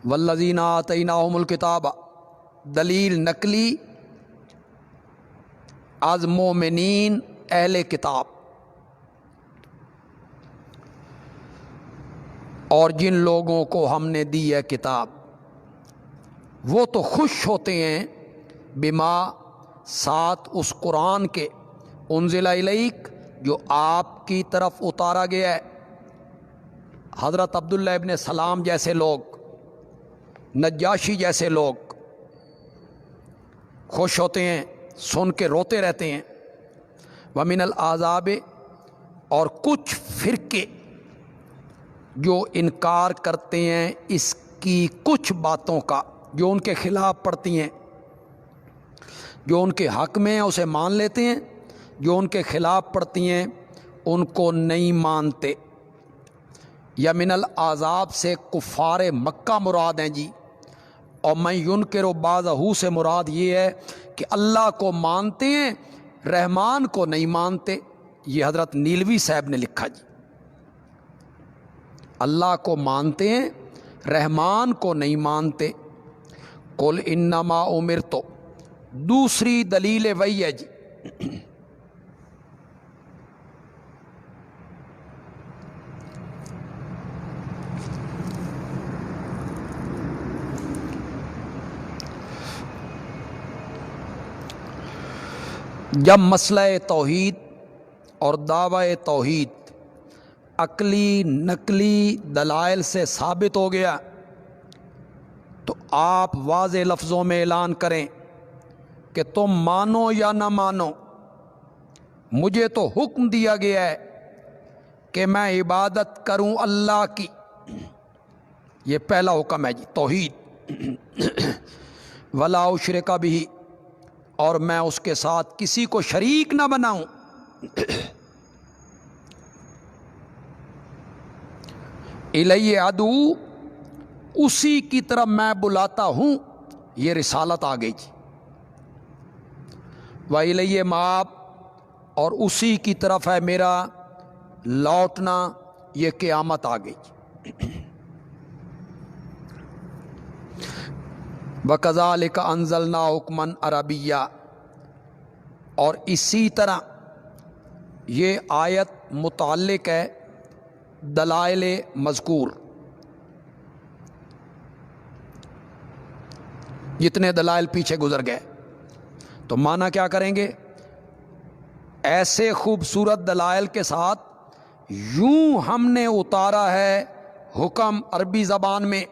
والذین آتیناہم الکتاب، دلیل نقلی از مومنین اہل کتاب، اور جن لوگوں کو ہم نے دی ہے کتاب، وہ تو خوش ہوتے ہیں بما، ساتھ اس قرآن کے، انزل الیک، جو آپ کی طرف اتارا گیا ہے۔ حضرت عبداللہ ابن سلام جیسے لوگ، نجاشی جیسے لوگ خوش ہوتے ہیں، سن کے روتے رہتے ہیں۔ ومن الاحزاب، اور کچھ فرقے جو انکار کرتے ہیں اس کی کچھ باتوں کا، جو ان کے خلاف پڑتی ہیں، جو ان کے حق میں ہیں اسے مان لیتے ہیں، جو ان کے خلاف پڑتی ہیں ان کو نہیں مانتے۔ یا من الاحزاب سے کفار مکہ مراد ہیں جی، اور من ینکر بعضہ سے مراد یہ ہے کہ اللہ کو مانتے ہیں رحمان کو نہیں مانتے۔ یہ حضرت نیلوی صاحب نے لکھا جی، اللہ کو مانتے ہیں رحمان کو نہیں مانتے۔ قل انما امرت، دوسری دلیل وہی ہے جی جب مسئلہ توحید اور دعوی توحید عقلی نقلی دلائل سے ثابت ہو گیا تو آپ واضح لفظوں میں اعلان کریں کہ تم مانو یا نہ مانو، مجھے تو حکم دیا گیا ہے کہ میں عبادت کروں اللہ کی۔ یہ پہلا حکم ہے جی توحید۔ ولا اشرک بہ، اور میں اس کے ساتھ کسی کو شریک نہ بناؤں۔ الیہ ادعو، اسی کی طرف میں بلاتا ہوں، یہ رسالت آ گئی جی۔ وَإِلَيْهِ مآب، اور اسی کی طرف ہے میرا لوٹنا، یہ قیامت آ گئی جی۔ وَكَذَلِكَ أَنزَلْنَا حُكْمًا عَرَبِيًّا، اور اسی طرح یہ آیت متعلق ہے دلائل مذکور، جتنے دلائل پیچھے گزر گئے۔ تو معنی کیا کریں گے؟ ایسے خوبصورت دلائل کے ساتھ یوں ہم نے اتارا ہے حکم عربی زبان میں،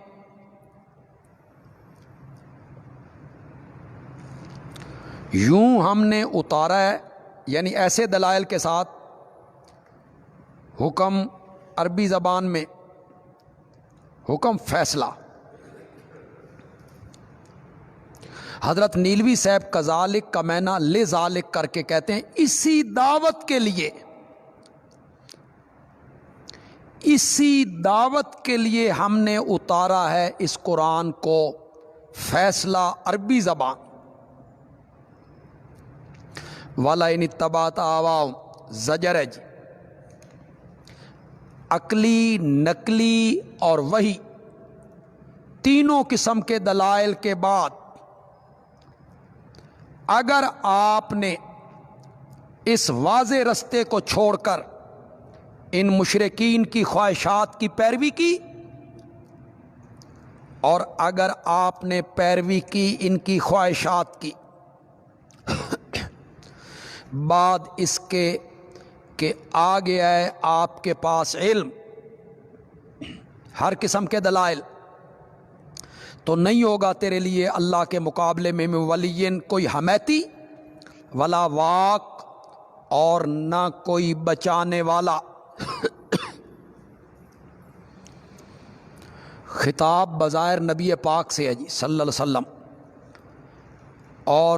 یوں ہم نے اتارا ہے، یعنی ایسے دلائل کے ساتھ حکم عربی زبان میں، حکم فیصلہ۔ حضرت نیلوی صاحب کذالک کا معنی لذالک کر کے کہتے ہیں اسی دعوت کے لیے، اسی دعوت کے لیے ہم نے اتارا ہے اس قرآن کو، فیصلہ عربی زبان۔ وَلَئِنِ اتَّبَعْتَ أَهْوَاءَهُمْ، زجر ہے جی، عقلی نقلی اور وحی تینوں قسم کے دلائل کے بعد اگر آپ نے اس واضح رستے کو چھوڑ کر ان مشرکین کی خواہشات کی پیروی کی، اور اگر آپ نے پیروی کی ان کی خواہشات کی بعد اس کے کہ آ گیا ہے آپ کے پاس علم ہر قسم کے دلائل، تو نہیں ہوگا تیرے لیے اللہ کے مقابلے میں ولیین کوئی حمیتی، ولا واق، اور نہ کوئی بچانے والا۔ خطاب بظاہر نبی پاک سے ہے جی صلی اللہ علیہ وسلم، اور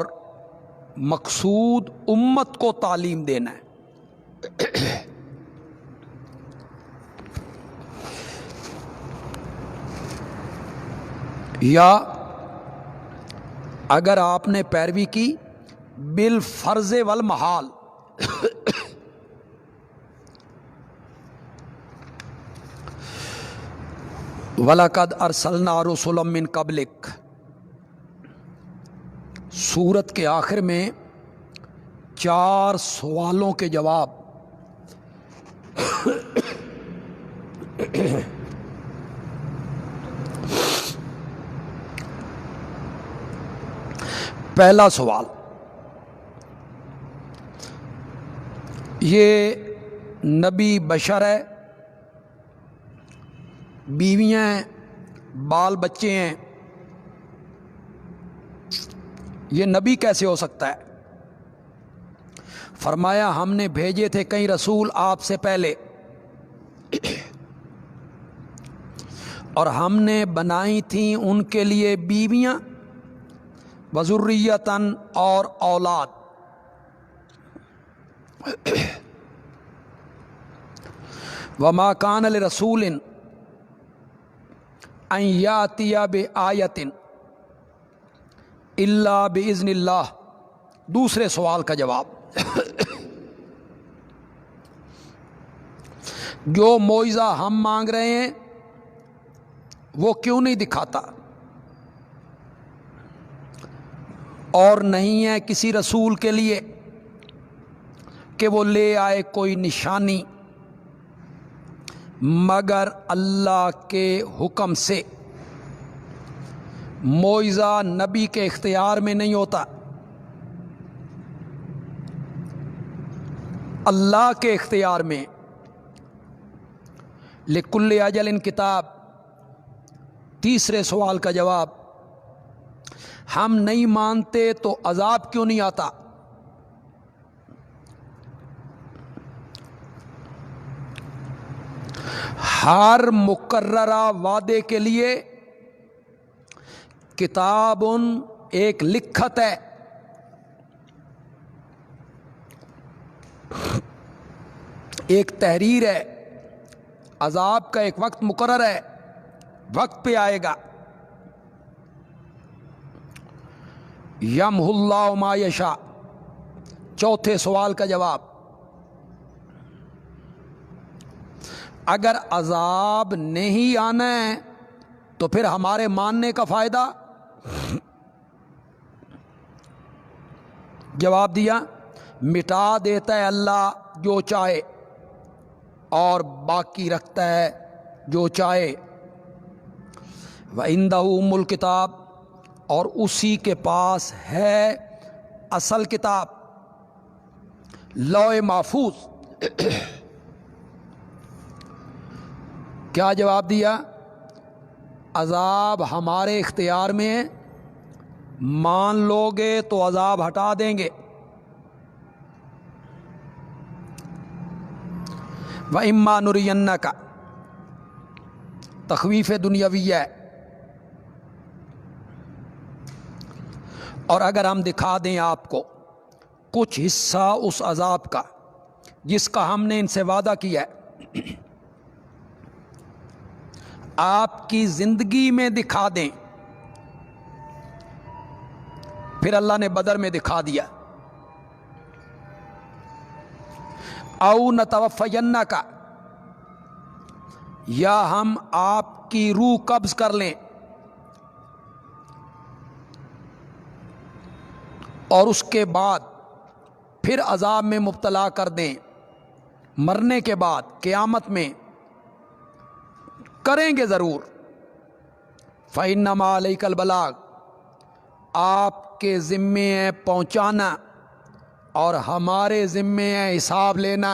مقصود امت کو تعلیم دینا ہے۔ یا اگر آپ نے پیروی کی بالفرض والمحال، وَلَقَدْ أَرْسَلْنَا رُسُلًا مِّن قَبْلِكَ، سورت کے آخر میں 4 سوالوں کے جواب۔ پہلا سوال، یہ نبی بشر ہے، بیویاں ہیں، بال بچے ہیں، یہ نبی کیسے ہو سکتا ہے؟ فرمایا ہم نے بھیجے تھے کئی رسول آپ سے پہلے، اور ہم نے بنائی تھیں ان کے لیے بیویاں، وذریۃً، اور اولاد۔ وما کان لرسول ان یاتی بآیۃ الا باذن اللہ، دوسرے سوال کا جواب۔ جو معجزہ ہم مانگ رہے ہیں وہ کیوں نہیں دکھاتا؟ اور نہیں ہے کسی رسول کے لیے کہ وہ لے آئے کوئی نشانی مگر اللہ کے حکم سے۔ معجزہ نبی کے اختیار میں نہیں ہوتا، اللہ کے اختیار میں۔ لکل اجل کتاب، تیسرے سوال کا جواب، ہم نہیں مانتے تو عذاب کیوں نہیں آتا؟ ہر مقررہ وعدے کے لیے کتاب ایک لکھت ہے، ایک تحریر ہے۔ عذاب کا ایک وقت مقرر ہے، وقت پہ آئے گا۔ یمحو اللہ ما یشاء، چوتھے سوال کا جواب، اگر عذاب نہیں آنا ہے تو پھر ہمارے ماننے کا فائدہ؟ جواب دیا، مٹا دیتا ہے اللہ جو چاہے اور باقی رکھتا ہے جو چاہے۔ وَعِندَهُ أُمُّ الْكِتَابِ، اور اسی کے پاس ہے اصل کتاب، لوح محفوظ۔ کیا جواب دیا؟ عذاب ہمارے اختیار میں ہے، مان لو گے تو عذاب ہٹا دیں گے۔ وَإِمَّا نُرِيَنَّكَ، تخویف دنیاوی ہے، اور اگر ہم دکھا دیں آپ کو کچھ حصہ اس عذاب کا جس کا ہم نے ان سے وعدہ کیا ہے، آپ کی زندگی میں دکھا دیں، پھر اللہ نے بدر میں دکھا دیا، او نتوفینک، یا ہم آپ کی روح قبض کر لیں اور اس کے بعد پھر عذاب میں مبتلا کر دیں، مرنے کے بعد قیامت میں کریں گے ضرور۔ فَإِنَّمَا عَلَيْكَ الْبَلَاغُ، آپ کے ذمے ہے پہنچانا اور ہمارے ذمے ہے حساب لینا۔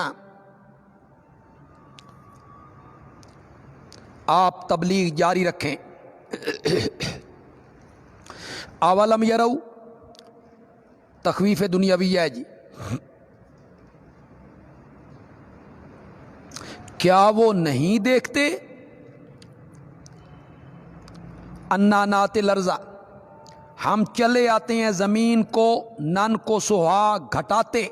آپ تبلیغ جاری رکھیں۔ اولم یرو، تخویف دنیاوی ہے جی، کیا وہ نہیں دیکھتے؟ انا ناتی الارض، ہم چلے آتے ہیں زمین کو، نن کو سہا گھٹاتے،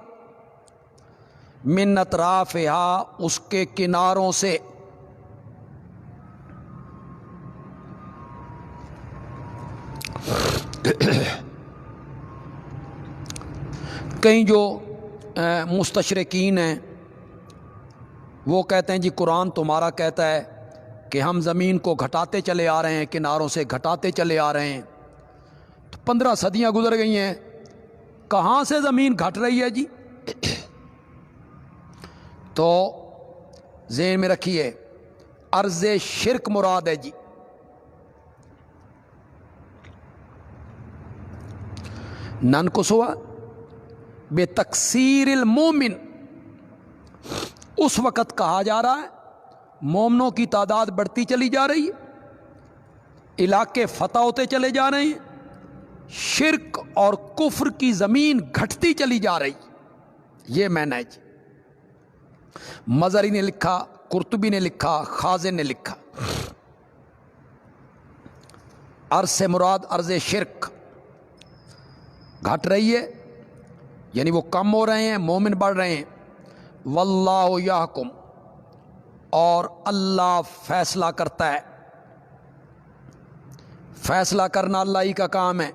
من اطرافہا، اس کے کناروں سے، کئی جو مستشرقین ہیں وہ کہتے ہیں جی قرآن تمہارا کہتا ہے کہ ہم زمین کو گھٹاتے چلے آ رہے ہیں، کناروں سے گھٹاتے چلے آ رہے ہیں۔ تو 15 صدیاں گزر گئی ہیں، کہاں سے زمین گھٹ رہی ہے جی؟ تو ذہن میں رکھیے، ارض شرک مراد ہے جی۔ ننقصها بے تکثیر المومن، اس وقت کہا جا رہا ہے مومنوں کی تعداد بڑھتی چلی جا رہی ہے، علاقے فتح ہوتے چلے جا رہے ہیں، شرک اور کفر کی زمین گھٹتی چلی جا رہی، یہ معنی ہے جی۔ مظہری نے لکھا، قرطبی نے لکھا، خازن نے لکھا، ارض سے مراد ارض شرک گھٹ رہی ہے، یعنی وہ کم ہو رہے ہیں، مومن بڑھ رہے ہیں۔ واللہ یحکم، اور اللہ فیصلہ کرتا ہے، فیصلہ کرنا اللہ ہی کا کام ہے۔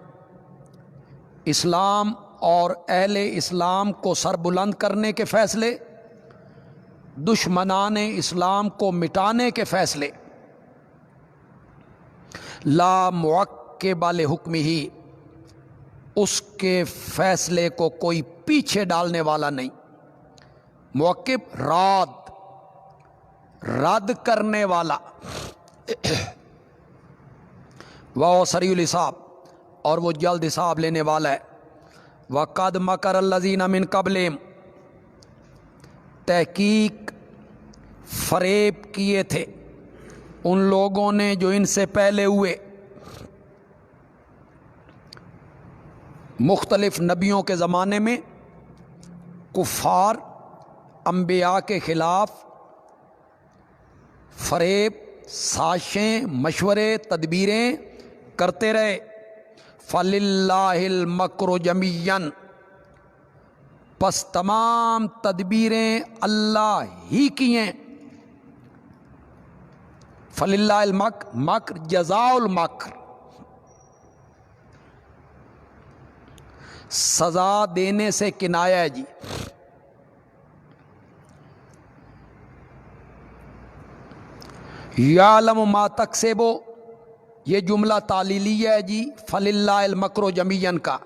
اسلام اور اہل اسلام کو سر بلند کرنے کے فیصلے، دشمنان اسلام کو مٹانے کے فیصلے، لا معقب لحکمہ، اس کے فیصلے کو کوئی پیچھے ڈالنے والا نہیں. موقب رد کرنے والا. وہ سریع الحساب، اور وہ جلد حساب لینے والا ہے. وَقَدْ مَكَرَ الَّذِينَ مِن قَبْلِهِمْ، تحقیق فریب کیے تھے ان لوگوں نے جو ان سے پہلے ہوئے. مختلف نبیوں کے زمانے میں کفار انبیاء کے خلاف فریب، سازشیں، مشورے، تدبیریں کرتے رہے. فَلِلَّهِ الْمَكْرُ جَمِيعًا، پس تمام تدبیریں اللہ ہی کی ہیں. فَلِلَّهِ الْمَكْرُ، مکر جزاء المکر، سزا دینے سے کنایا ہے جی. یعلم ما تکسب، یہ جملہ تعلیلیہ ہے جی فَلِلَّهِ الْمَكْرُ جَمِيعًا کا.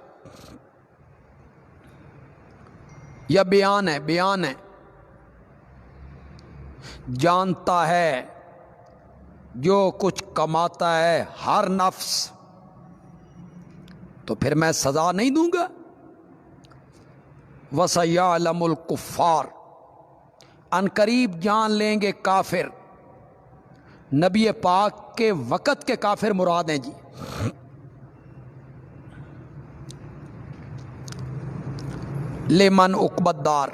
یہ بیان ہے. جانتا ہے جو کچھ کماتا ہے ہر نفس، تو پھر میں سزا نہیں دوں گا. وَسَيَعْلَمُ الْكُفَّارُ، ان قریب جان لیں گے کافر. نبی پاک کے وقت کے کافر مراد ہیں جی. لمن عقبی الدار،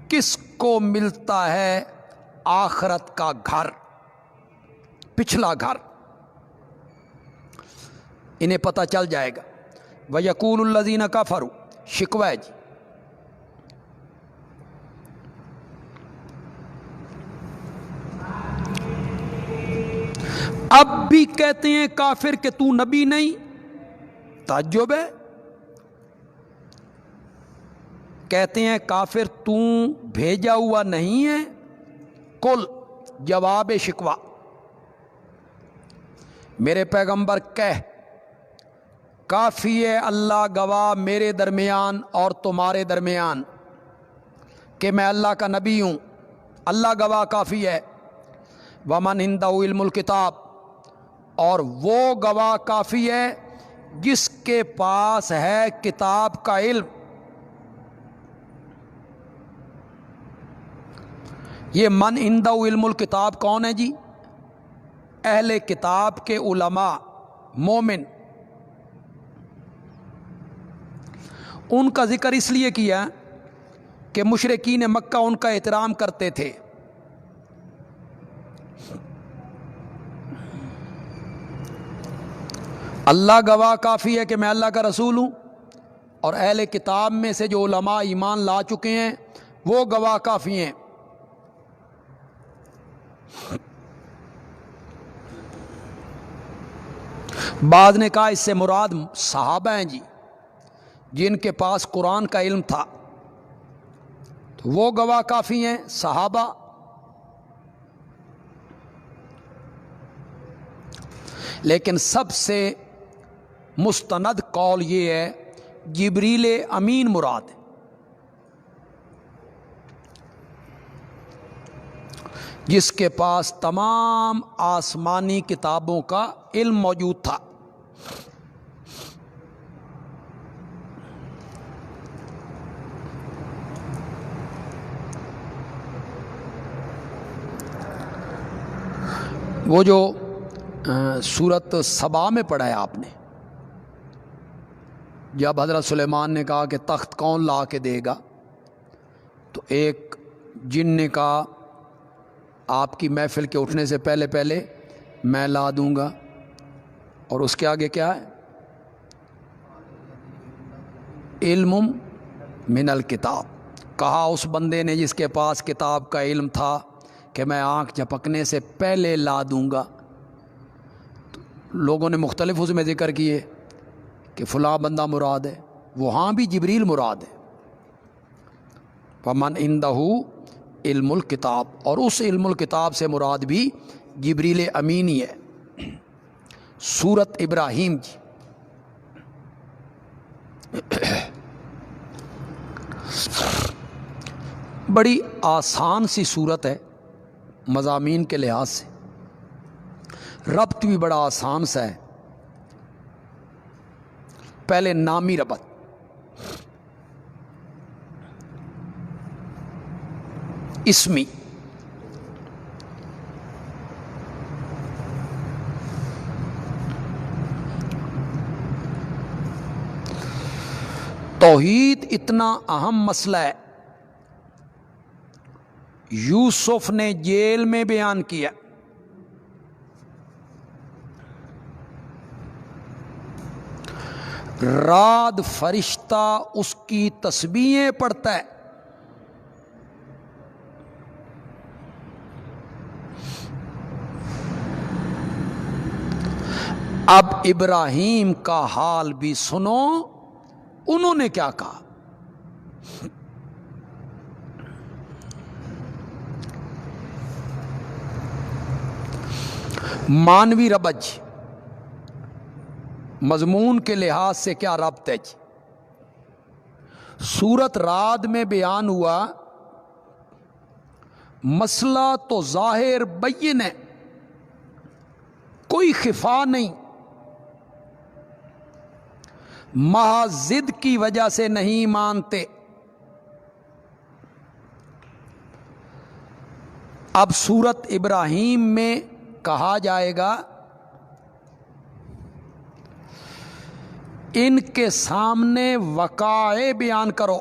کس کو ملتا ہے آخرت کا گھر، پچھلا گھر، انہیں پتہ چل جائے گا. وَيَقُولُ الَّذِينَ كَفَرُوا، شکوہ ہے جی. اب بھی کہتے ہیں کافر کہ تو نبی نہیں. تعجب ہے. کہتے ہیں کافر تو بھیجا ہوا نہیں ہے. کل، جواب شکوہ، میرے پیغمبر کہہ، کافی ہے اللہ گواہ میرے درمیان اور تمہارے درمیان کہ میں اللہ کا نبی ہوں. اللہ گواہ کافی ہے. ومن عنده علم الکتاب، اور وہ گواہ کافی ہے جس کے پاس ہے کتاب کا علم. یہ من عنده علم الکتاب کون ہے جی؟ اہل کتاب کے علماء، مومن. ان کا ذکر اس لیے کیا کہ مشرکین مکہ ان کا احترام کرتے تھے. اللہ گواہ کافی ہے کہ میں اللہ کا رسول ہوں، اور اہل کتاب میں سے جو علماء ایمان لا چکے ہیں وہ گواہ کافی ہیں. بعض نے کہا اس سے مراد صحابہ ہیں جی، جن کے پاس قرآن کا علم تھا، تو وہ گواہ کافی ہیں صحابہ. لیکن سب سے مستند قول یہ ہے جبریل امین مراد ہے. جس کے پاس تمام آسمانی کتابوں کا علم موجود تھا. وہ جو سورت سبا میں پڑھا ہے آپ نے، جب حضرت سلیمان نے کہا کہ تخت کون لا کے دے گا، تو ایک جن نے کہا آپ کی محفل کے اٹھنے سے پہلے پہلے میں لا دوں گا. اور اس کے آگے کیا ہے؟ علم من الکتاب. کہا اس بندے نے جس کے پاس کتاب کا علم تھا کہ میں آنکھ جھپکنے سے پہلے لا دوں گا. تو لوگوں نے مختلف اس میں ذکر کیے کہ فلاں بندہ مراد ہے، وہاں بھی جبریل مراد ہے. فمن عنده علم الکتاب، اور اس علم الکتاب سے مراد بھی جبریل امین ہی ہے. سورت ابراہیم جی. بڑی آسان سی صورت ہے مضامین کے لحاظ سے، ربط بھی بڑا آسان سا ہے۔ پہلے نامی ربط، اسمی، توحید اتنا اہم مسئلہ ہے، یوسف نے جیل میں بیان کیا، رات فرشتہ اس کی تسبیحیں پڑھتا ہے، اب ابراہیم کا حال بھی سنو، انہوں نے کیا کہا۔ مانوی ربج مضمون کے لحاظ سے کیا ربط ہے جی؟ سورت رعد میں بیان ہوا، مسئلہ تو ظاہر بین ہے، کوئی خفا نہیں، محض ضد کی وجہ سے نہیں مانتے۔ اب سورت ابراہیم میں کہا جائے گا ان کے سامنے وقائع بیان کرو،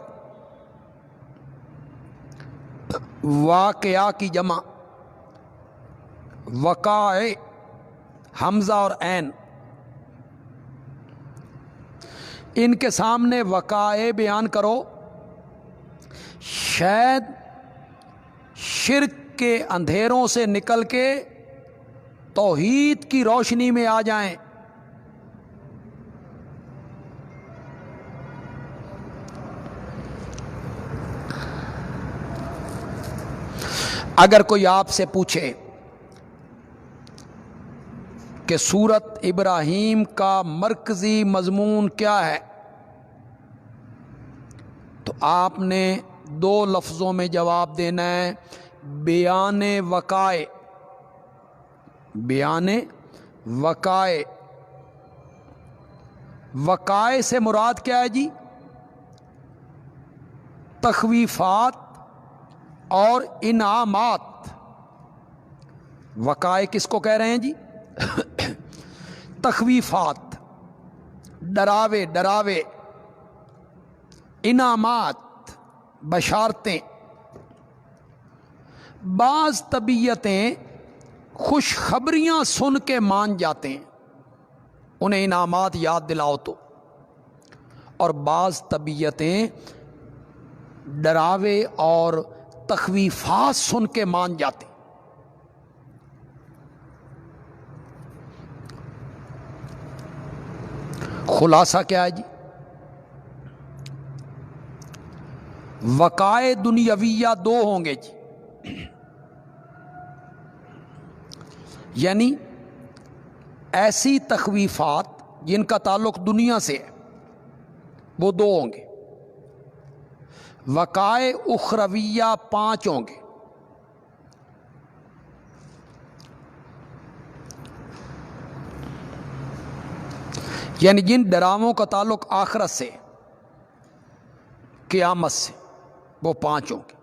واقعہ کی جمع، وقائع حمزہ اور عین، ان کے سامنے وقائع بیان کرو، شاید شرک کے اندھیروں سے نکل کے توحید کی روشنی میں آ جائیں۔ اگر کوئی آپ سے پوچھے کہ سورت ابراہیم کا مرکزی مضمون کیا ہے، تو آپ نے دو لفظوں میں جواب دینا ہے، بیان وقائع، بیان وقائع۔ وقائع سے مراد کیا ہے جی؟ تخویفات اور انعامات۔ وقائع کس کو کہہ رہے ہیں جی؟ تخویفات، ڈراوے ڈراوے، انعامات، بشارتیں۔ بعض طبیعتیں خوشخبریاں سن کے مان جاتے ہیں، انہیں انعامات یاد دلاؤ تو، اور بعض طبیعتیں ڈراوے اور تخویفات سن کے مان جاتے ہیں۔ خلاصہ کیا ہے جی؟ وقائع دنیاویہ دو ہوں گے جی، یعنی ایسی تخویفات جن کا تعلق دنیا سے ہے، وہ دو ہوں گے۔ وقائع اخرویہ 5 ہوں گے۔ یعنی جن ڈراووں کا تعلق آخرت سے، قیامت سے، وہ 5 ہوں گے۔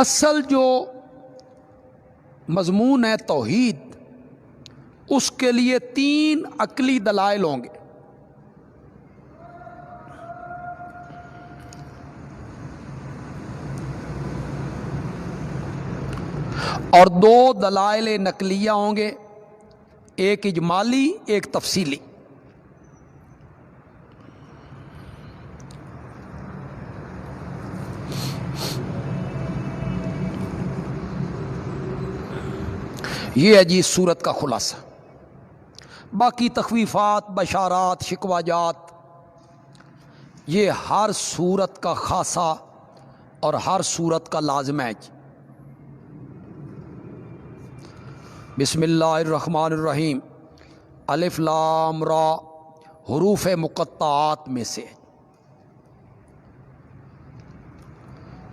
اصل جو مضمون ہے توحید، اس کے لیے 3 عقلی دلائل ہوں گے۔ اور 2 دلائل نقلیہ ہوں گے، ایک اجمالی ایک تفصیلی۔ یہ ہے جی سورت کا خلاصہ۔ باقی تخویفات، بشارات، شکوہ جات، یہ ہر سورت کا خاصہ اور ہر سورت کا لازم ہے جی۔ بسم اللہ الرحمن الرحیم۔ الف لام را حروف مقطعات میں سے،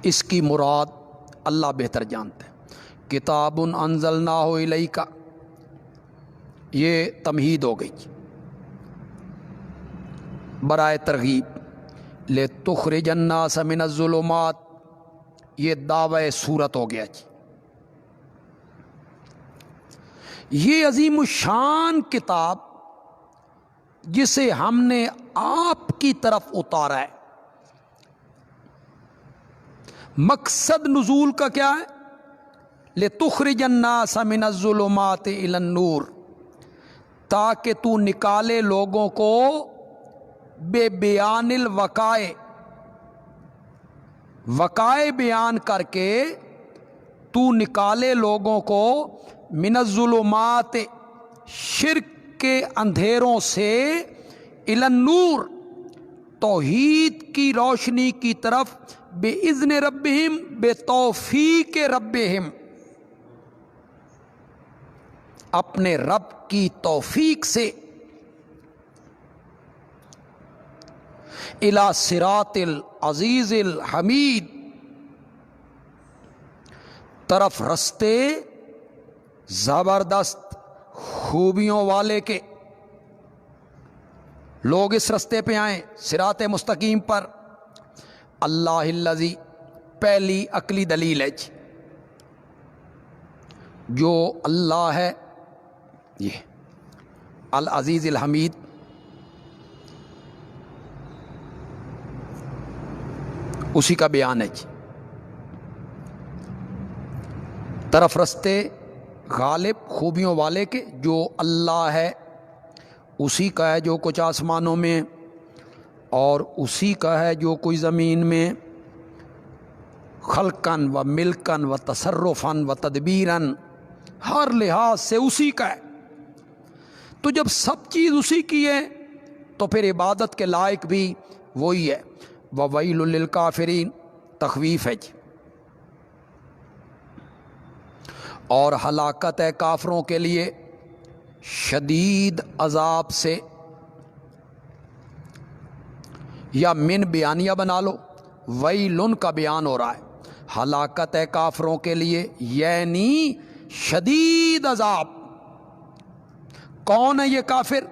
اس کی مراد اللہ بہتر جانتے ہیں۔ کتاب انزلناہ الیک، یہ تمہید ہو گئی برائے ترغیب۔ لتخرج الناس من الظلمات، یہ دعوی صورت ہو گیا جی۔ یہ عظیم الشان کتاب جسے ہم نے آپ کی طرف اتارا ہے، مقصد نزول کا کیا ہے؟ لتخرج الناس من الظلمات الی النور، تاکہ تو نکالے لوگوں کو بے بیان الوقائع، وقائع بیان کر کے تو نکالے لوگوں کو من الظلمات، شرک کے اندھیروں سے، الی النور، توحید کی روشنی کی طرف، بِإِذْنِ ربہم، بے توفیق ربہم، اپنے رب کی توفیق سے، الی صراط العزیز الحمید، طرف رستے زبردست خوبیوں والے کے۔ لوگ اس رستے پہ آئیں، صراط مستقیم پر۔ اللہ الذی، پہلی عقلی دلیل ہے جی، جو اللہ ہے یہ العزیز الحمید، اسی کا بیان ہے جی۔ طرف رستے غالب خوبیوں والے کے، جو اللہ ہے اسی کا ہے جو کچھ آسمانوں میں، اور اسی کا ہے جو کوئی زمین میں، خلقاً و ملکاً و تصرفاً و تدبیراً، ہر لحاظ سے اسی کا ہے۔ تو جب سب چیز اسی کی ہے تو پھر عبادت کے لائق بھی وہی ہے۔ وَوَيْلٌ لِّلْكَافِرِينَ، تخویف ہے جی، اور ہلاکت ہے کافروں کے لیے شدید عذاب سے، یا من بیانیہ بنا لو، ویلن کا بیان ہو رہا ہے، ہلاکت ہے کافروں کے لیے یعنی شدید عذاب۔ کون ہے یہ کافر؟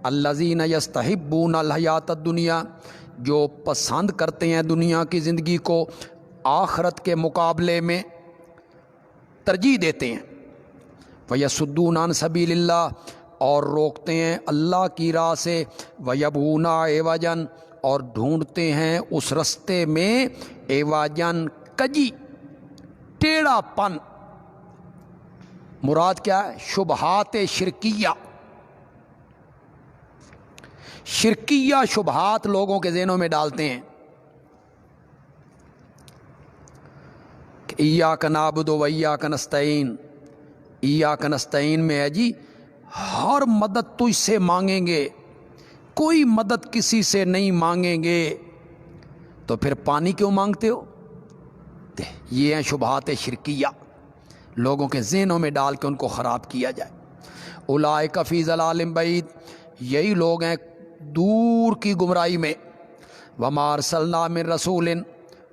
الذین یستحبون الحیات الدنیا، جو پسند کرتے ہیں دنیا کی زندگی کو آخرت کے مقابلے میں ترجیح دیتے ہیں۔ وَيَصُدُّونَ عَن سَبِيلِ اللَّهِ، اور روکتے ہیں اللہ کی راہ سے، وَيَبْغُونَ عِوَجًا، اور ڈھونڈتے ہیں اس رستے میں، عِوَجًا، کجی، ٹیڑھا پن۔ مراد کیا ہے؟ شبہات شرکیہ، شرکیہ شبہات لوگوں کے ذہنوں میں ڈالتے ہیں کہ ایاک نعبد و ایاک نستعین، ایاک نستعین میں ہے جی ہر مدد تجھ سے مانگیں گے، کوئی مدد کسی سے نہیں مانگیں گے، تو پھر پانی کیوں مانگتے ہو؟ یہ ہیں شبہات شرکیہ، لوگوں کے ذہنوں میں ڈال کے ان کو خراب کیا جائے۔ اولئک فی ضلال بعید، یہی لوگ ہیں دور کی گمراہی میں۔ وما ارسلنا من رسول،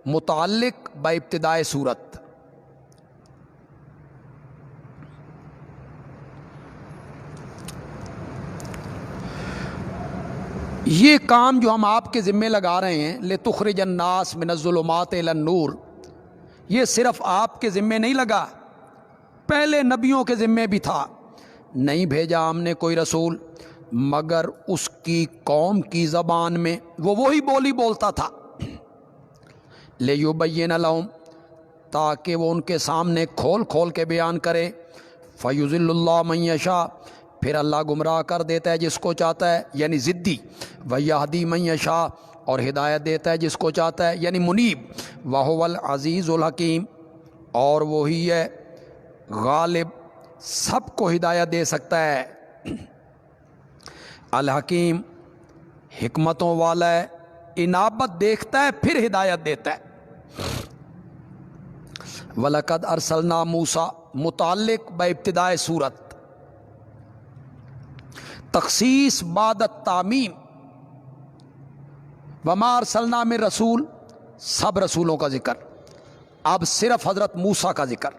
متعلق بابتدائے سورت۔ یہ کام جو ہم آپ کے ذمے لگا رہے ہیں، لتخرج الناس من الظلمات الی النور، یہ صرف آپ کے ذمے نہیں لگا، پہلے نبیوں کے ذمے بھی تھا۔ نہیں بھیجا ہم نے کوئی رسول مگر اس کی قوم کی زبان میں، وہ وہی بولی بولتا تھا، لیبین لہم، تاکہ وہ ان کے سامنے کھول کھول کے بیان کرے۔ فیضل اللہ من یشاء، پھر اللہ گمراہ کر دیتا ہے جس کو چاہتا ہے یعنی ضدی، ویہدی من یشاء، اور ہدایت دیتا ہے جس کو چاہتا ہے یعنی منیب، وہو العزیز الحکیم، اور وہی ہے غالب، سب کو ہدایت دے سکتا ہے، الحکیم، حکمتوں والا ہے، انابت دیکھتا ہے پھر ہدایت دیتا ہے۔ وَلَقَدْ أَرْسَلْنَا مُوسَىٰ، متعلق بابتدائے سورت۔ تخصیص بعد التعمیم، وما ارسلنا من رسول، سب رسولوں کا ذکر، اب صرف حضرت موسیٰ کا ذکر۔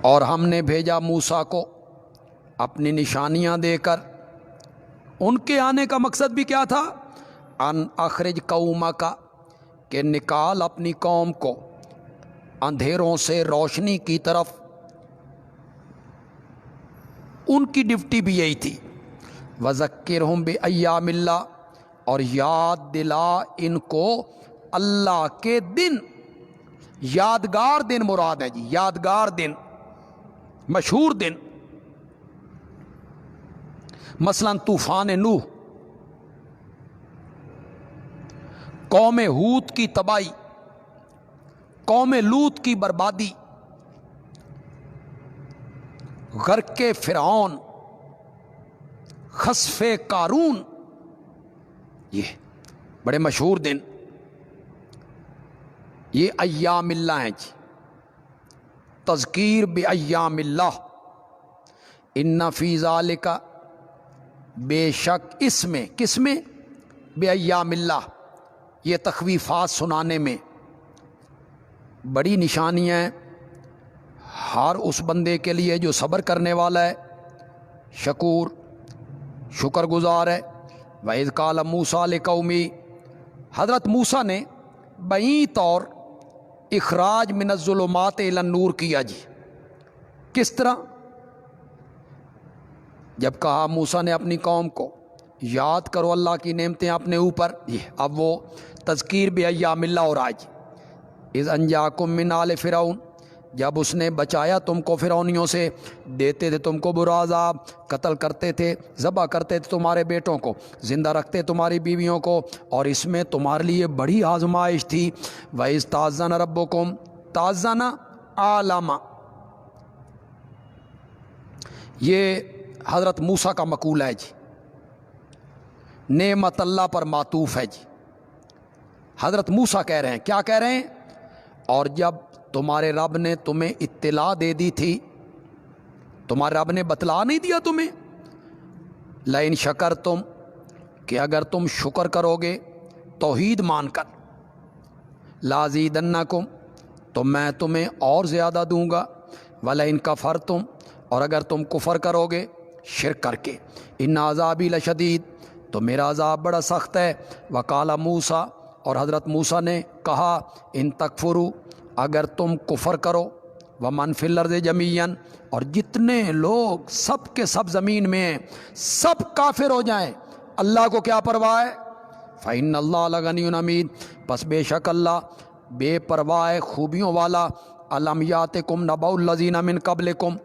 اور ہم نے بھیجا موسیٰ کو اپنی نشانیاں دے کر۔ ان کے آنے کا مقصد بھی کیا تھا؟ ان اخرج قومک، کہ نکال اپنی قوم کو اندھیروں سے روشنی کی طرف۔ ان کی ڈیوٹی بھی یہی تھی۔ وذکرہم بایام اللہ، اور یاد دلا ان کو اللہ کے دن، یادگار دن مراد ہے جی، یادگار دن، مشہور دن، مثلا طوفان نوح، قوم ہود کی تباہی، قوم لوط کی بربادی، غرق فرعون، خسف قارون، یہ بڑے مشہور دن، یہ ایام اللہ ہیں جی۔ تذکیر بایام اللہ، ان فی ذالک، بے شک اس میں، کس میں؟ بایام اللہ، یہ تخویفات سنانے میں بڑی نشانیاں ہیں ہر اس بندے کے لیے جو صبر کرنے والا ہے، شکور، شکر گزار ہے۔ وَإِذْ قَالَ مُوسَىٰ لِقَوْمِهِ، حضرت موسیٰ نے بعید طور اخراج من الظلمات الی النور کیا جی۔ کس طرح؟ جب کہا موسیٰ نے اپنی قوم کو یاد کرو اللہ کی نعمتیں اپنے اوپر، یہ اب وہ تذکیر بایام اللہ ہو رہا ہے جی۔ اذ انجاکم من آل فرعون، جب اس نے بچایا تم کو فرعونیوں سے، دیتے تھے تم کو برا عذاب، قتل کرتے تھے، ذبح کرتے تھے تمہارے بیٹوں کو، زندہ رکھتے تمہاری بیویوں کو، اور اس میں تمہارے لیے بڑی آزمائش تھی۔ وَإِذْ تَأَذَّنَ رَبُّكُمْ، تَأَذَّنَ عَالَمَ، یہ حضرت موسیٰ کا مقولہ ہے جی، نعمت اللہ پر معطوف ہے جی۔ حضرت موسیٰ کہہ رہے ہیں، کیا کہہ رہے ہیں؟ اور جب تمہارے رب نے تمہیں اطلاع دے دی تھی، تمہارے رب نے بتلا نہیں دیا تمہیں، لئن شکرتم، کہ اگر تم شکر کرو گے توحید مان کر، لازیدنکم، تو میں تمہیں اور زیادہ دوں گا، ولئن کفرتم، اور اگر تم کفر کرو گے شرک کر کے، ان عذابی لشدید، تو میرا عذاب بڑا سخت ہے۔ وقال موسیٰ، اور حضرت موسیٰ نے کہا، ان تکفروا، اگر تم کفر کرو، ومن فی الارض جمیعا، اور جتنے لوگ سب کے سب زمین میں ہیں سب کافر ہو جائیں، اللہ کو کیا پرواہ ہے؟ فإن اللہ لغنی حمید، پس بے شک اللہ بے پرواہ خوبیوں والا۔ الم یاتکم نبأ الذین من قبلکم،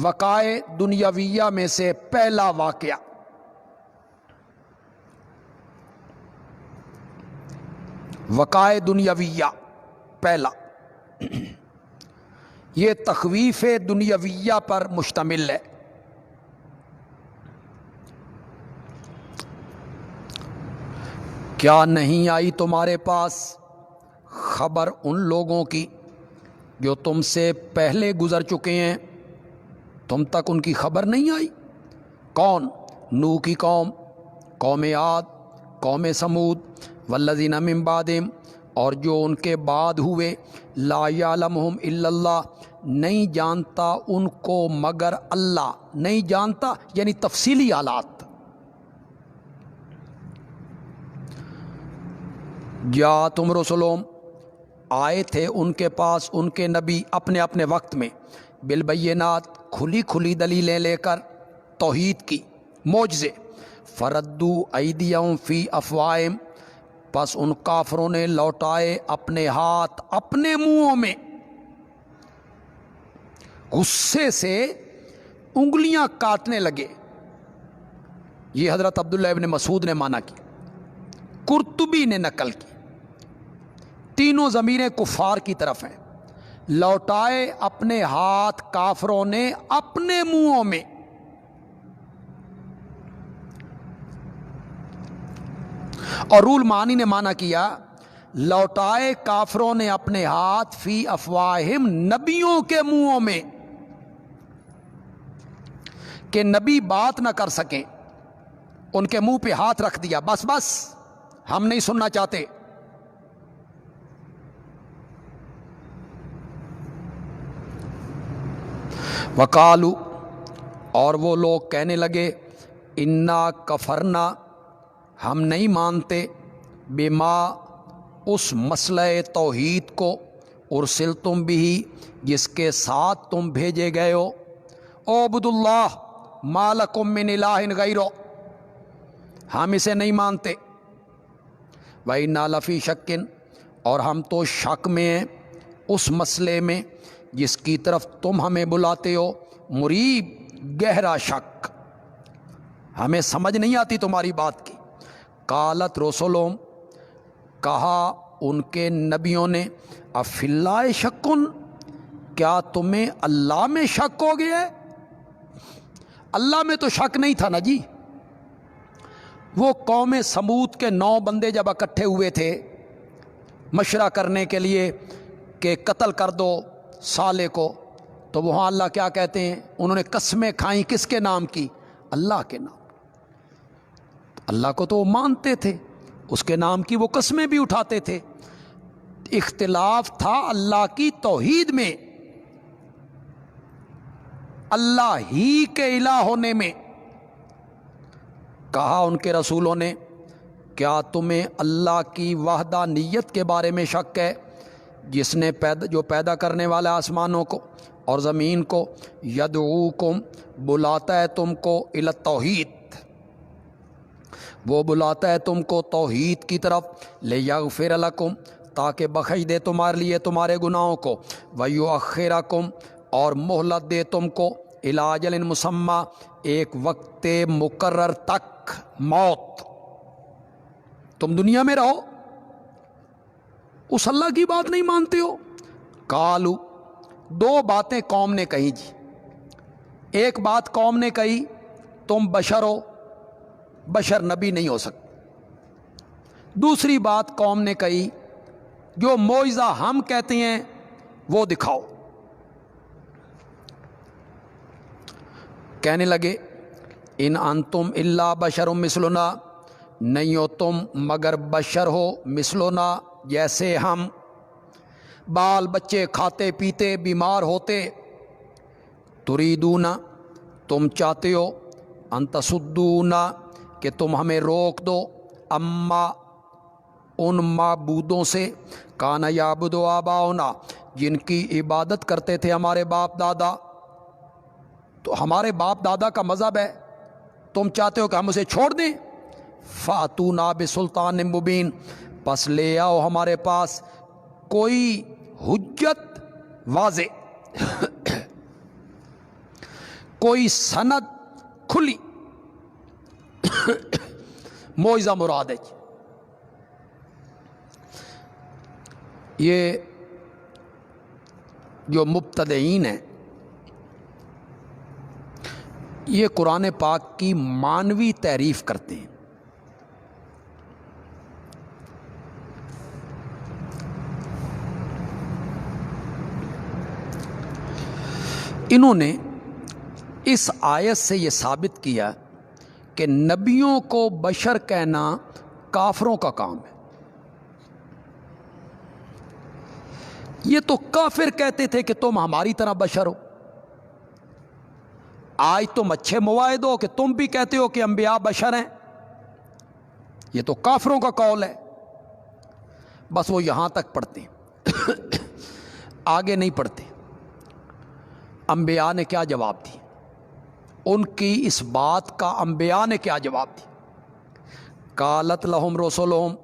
وقائع دنیاویہ میں سے پہلا واقعہ، وقائع دنیاویہ پہلا، یہ تخویف دنیاویہ پر مشتمل ہے۔ کیا نہیں آئی تمہارے پاس خبر ان لوگوں کی جو تم سے پہلے گزر چکے ہیں؟ تم تک ان کی خبر نہیں آئی؟ کون؟ نوح کی قوم، قوم عاد، قوم سمود، والذین من بعدہم، اور جو ان کے بعد ہوئے، لا یعلمہم الا اللہ، نہیں جانتا ان کو مگر اللہ، نہیں جانتا یعنی تفصیلی حالات۔ جاءتہم رسلہم، آئے تھے ان کے پاس ان کے نبی اپنے اپنے وقت میں، بالبینات، کھلی کھلی دلیلیں لے کر، توحید کی، معجزے، فردوا ایدیہم فی افواہہم، پس ان کافروں نے لوٹائے اپنے ہاتھ اپنے منہوں میں، غصے سے انگلیاں کاٹنے لگے۔ یہ حضرت عبداللہ ابن مسعود نے مانا کی، قرطبی نے نقل کی، تینوں ضمیریں کفار کی طرف ہیں۔ لوٹائے اپنے ہاتھ کافروں نے اپنے منہوں میں، اور رول معنی نے مانا کیا، لوٹائے کافروں نے اپنے ہاتھ فی افواہم، نبیوں کے منہوں میں، کہ نبی بات نہ کر سکیں، ان کے منہ پہ ہاتھ رکھ دیا، بس بس ہم نہیں سننا چاہتے۔ وقالو، اور وہ لوگ کہنے لگے، انا کفرنا، ہم نہیں مانتے، بما، اس مسئلہ توحید کو، ارسلتم بھی، جس کے ساتھ تم بھیجے گئے ہو، اعبدوا اللہ ما لکم من الہ غیرہ، ہم اسے نہیں مانتے۔ وَإِنَّا لَفِي شَكٍّ، اور ہم تو شک میں ہیں اس مسئلے میں جس کی طرف تم ہمیں بلاتے ہو، مریب، گہرا شک، ہمیں سمجھ نہیں آتی تمہاری بات کی۔ قالت رسلہم، کہا ان کے نبیوں نے، افی اللہ شکن، کیا تمہیں اللہ میں شک ہو گیا ہے؟ اللہ میں تو شک نہیں تھا نا جی۔ وہ قوم سمود کے 9 بندے جب اکٹھے ہوئے تھے مشورہ کرنے کے لیے کہ قتل کر دو صالح کو، تو وہاں اللہ کیا کہتے ہیں؟ انہوں نے قسمیں کھائیں، کس کے نام کی؟ اللہ کے نام۔ اللہ کو تو وہ مانتے تھے، اس کے نام کی وہ قسمیں بھی اٹھاتے تھے۔ اختلاف تھا اللہ کی توحید میں، اللہ ہی کے الہ ہونے میں۔ کہا ان کے رسولوں نے، کیا تمہیں اللہ کی وحدانیت کے بارے میں شک ہے، جس نے جو پیدا کرنے والا آسمانوں کو اور زمین کو، یدعوکم، بلاتا ہے تم کو، الی التوحید، وہ بلاتا ہے تم کو توحید کی طرف، لیغفر لکم، تاکہ بخش دے تمہارے لیے تمہارے گناہوں کو، ویؤخرکم، اور مہلت دے تم کو، الی اجل مسمی، ایک وقت مقرر تک، موت۔ تم دنیا میں رہو، اس اللہ کی بات نہیں مانتے ہو۔ قالو، 2 باتیں قوم نے کہی جی۔ ایک بات قوم نے کہی، تم بشر ہو، بشر نبی نہیں ہو سکتے۔ دوسری بات قوم نے کہی، جو معجزہ ہم کہتے ہیں وہ دکھاؤ۔ کہنے لگے، ان انتم الا بشر مثلنا، نہیں ہو تم مگر بشر ہو، مثلنا، جیسے ہم، بال بچے کھاتے پیتے، بیمار ہوتے، تریدون، تم چاہتے ہو، ان تصدونا، کہ تم ہمیں روک دو، اما، ان معبودوں سے، کانا یعبد آباؤنا، جن کی عبادت کرتے تھے ہمارے باپ دادا۔ تو ہمارے باپ دادا کا مذہب ہے، تم چاہتے ہو کہ ہم اسے چھوڑ دیں؟ فاتونا بسلطان مبین، پس لے آؤ ہمارے پاس کوئی حجت واضح، کوئی سند کھلی، معجزہ مراد ہے۔ یہ جو مبتدعین ہیں، یہ قرآن پاک کی معنوی تعریف کرتے ہیں۔ انہوں نے اس آیت سے یہ ثابت کیا کہ نبیوں کو بشر کہنا کافروں کا کام ہے۔ یہ تو کافر کہتے تھے کہ تم ہماری طرح بشر ہو، آج تم اچھے مواعد ہو کہ تم بھی کہتے ہو کہ انبیاء بشر ہیں۔ یہ تو کافروں کا قول ہے، بس وہ یہاں تک پڑھتے ہیں، آگے نہیں پڑھتے۔ انبیاء نے کیا جواب دی؟ ان کی اس بات کا انبیاء نے کیا جواب دی؟ قالت لہم رسلہم،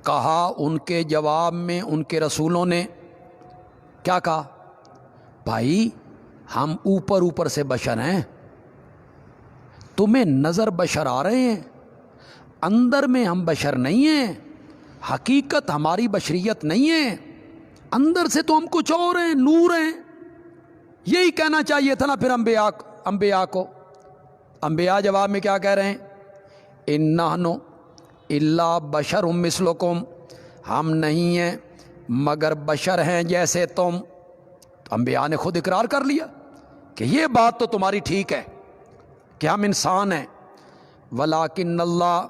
کہا ان کے جواب میں ان کے رسولوں نے، کیا کہا؟ بھائی ہم اوپر اوپر سے بشر ہیں، تمہیں نظر بشر آ رہے ہیں، اندر میں ہم بشر نہیں ہیں، حقیقت ہماری بشریت نہیں ہے، اندر سے تو ہم کچھ اور ہیں، نور ہیں۔ یہی کہنا چاہیے تھا نا پھر انبیاء کو۔ انبیاء جواب میں کیا کہہ رہے ہیں؟ ان نحن الا بشر مثلکم، ہم نہیں ہیں مگر بشر ہیں جیسے تم۔ تو انبیاء نے خود اقرار کر لیا کہ یہ بات تو تمہاری ٹھیک ہے کہ ہم انسان ہیں، ولیکن اللہ،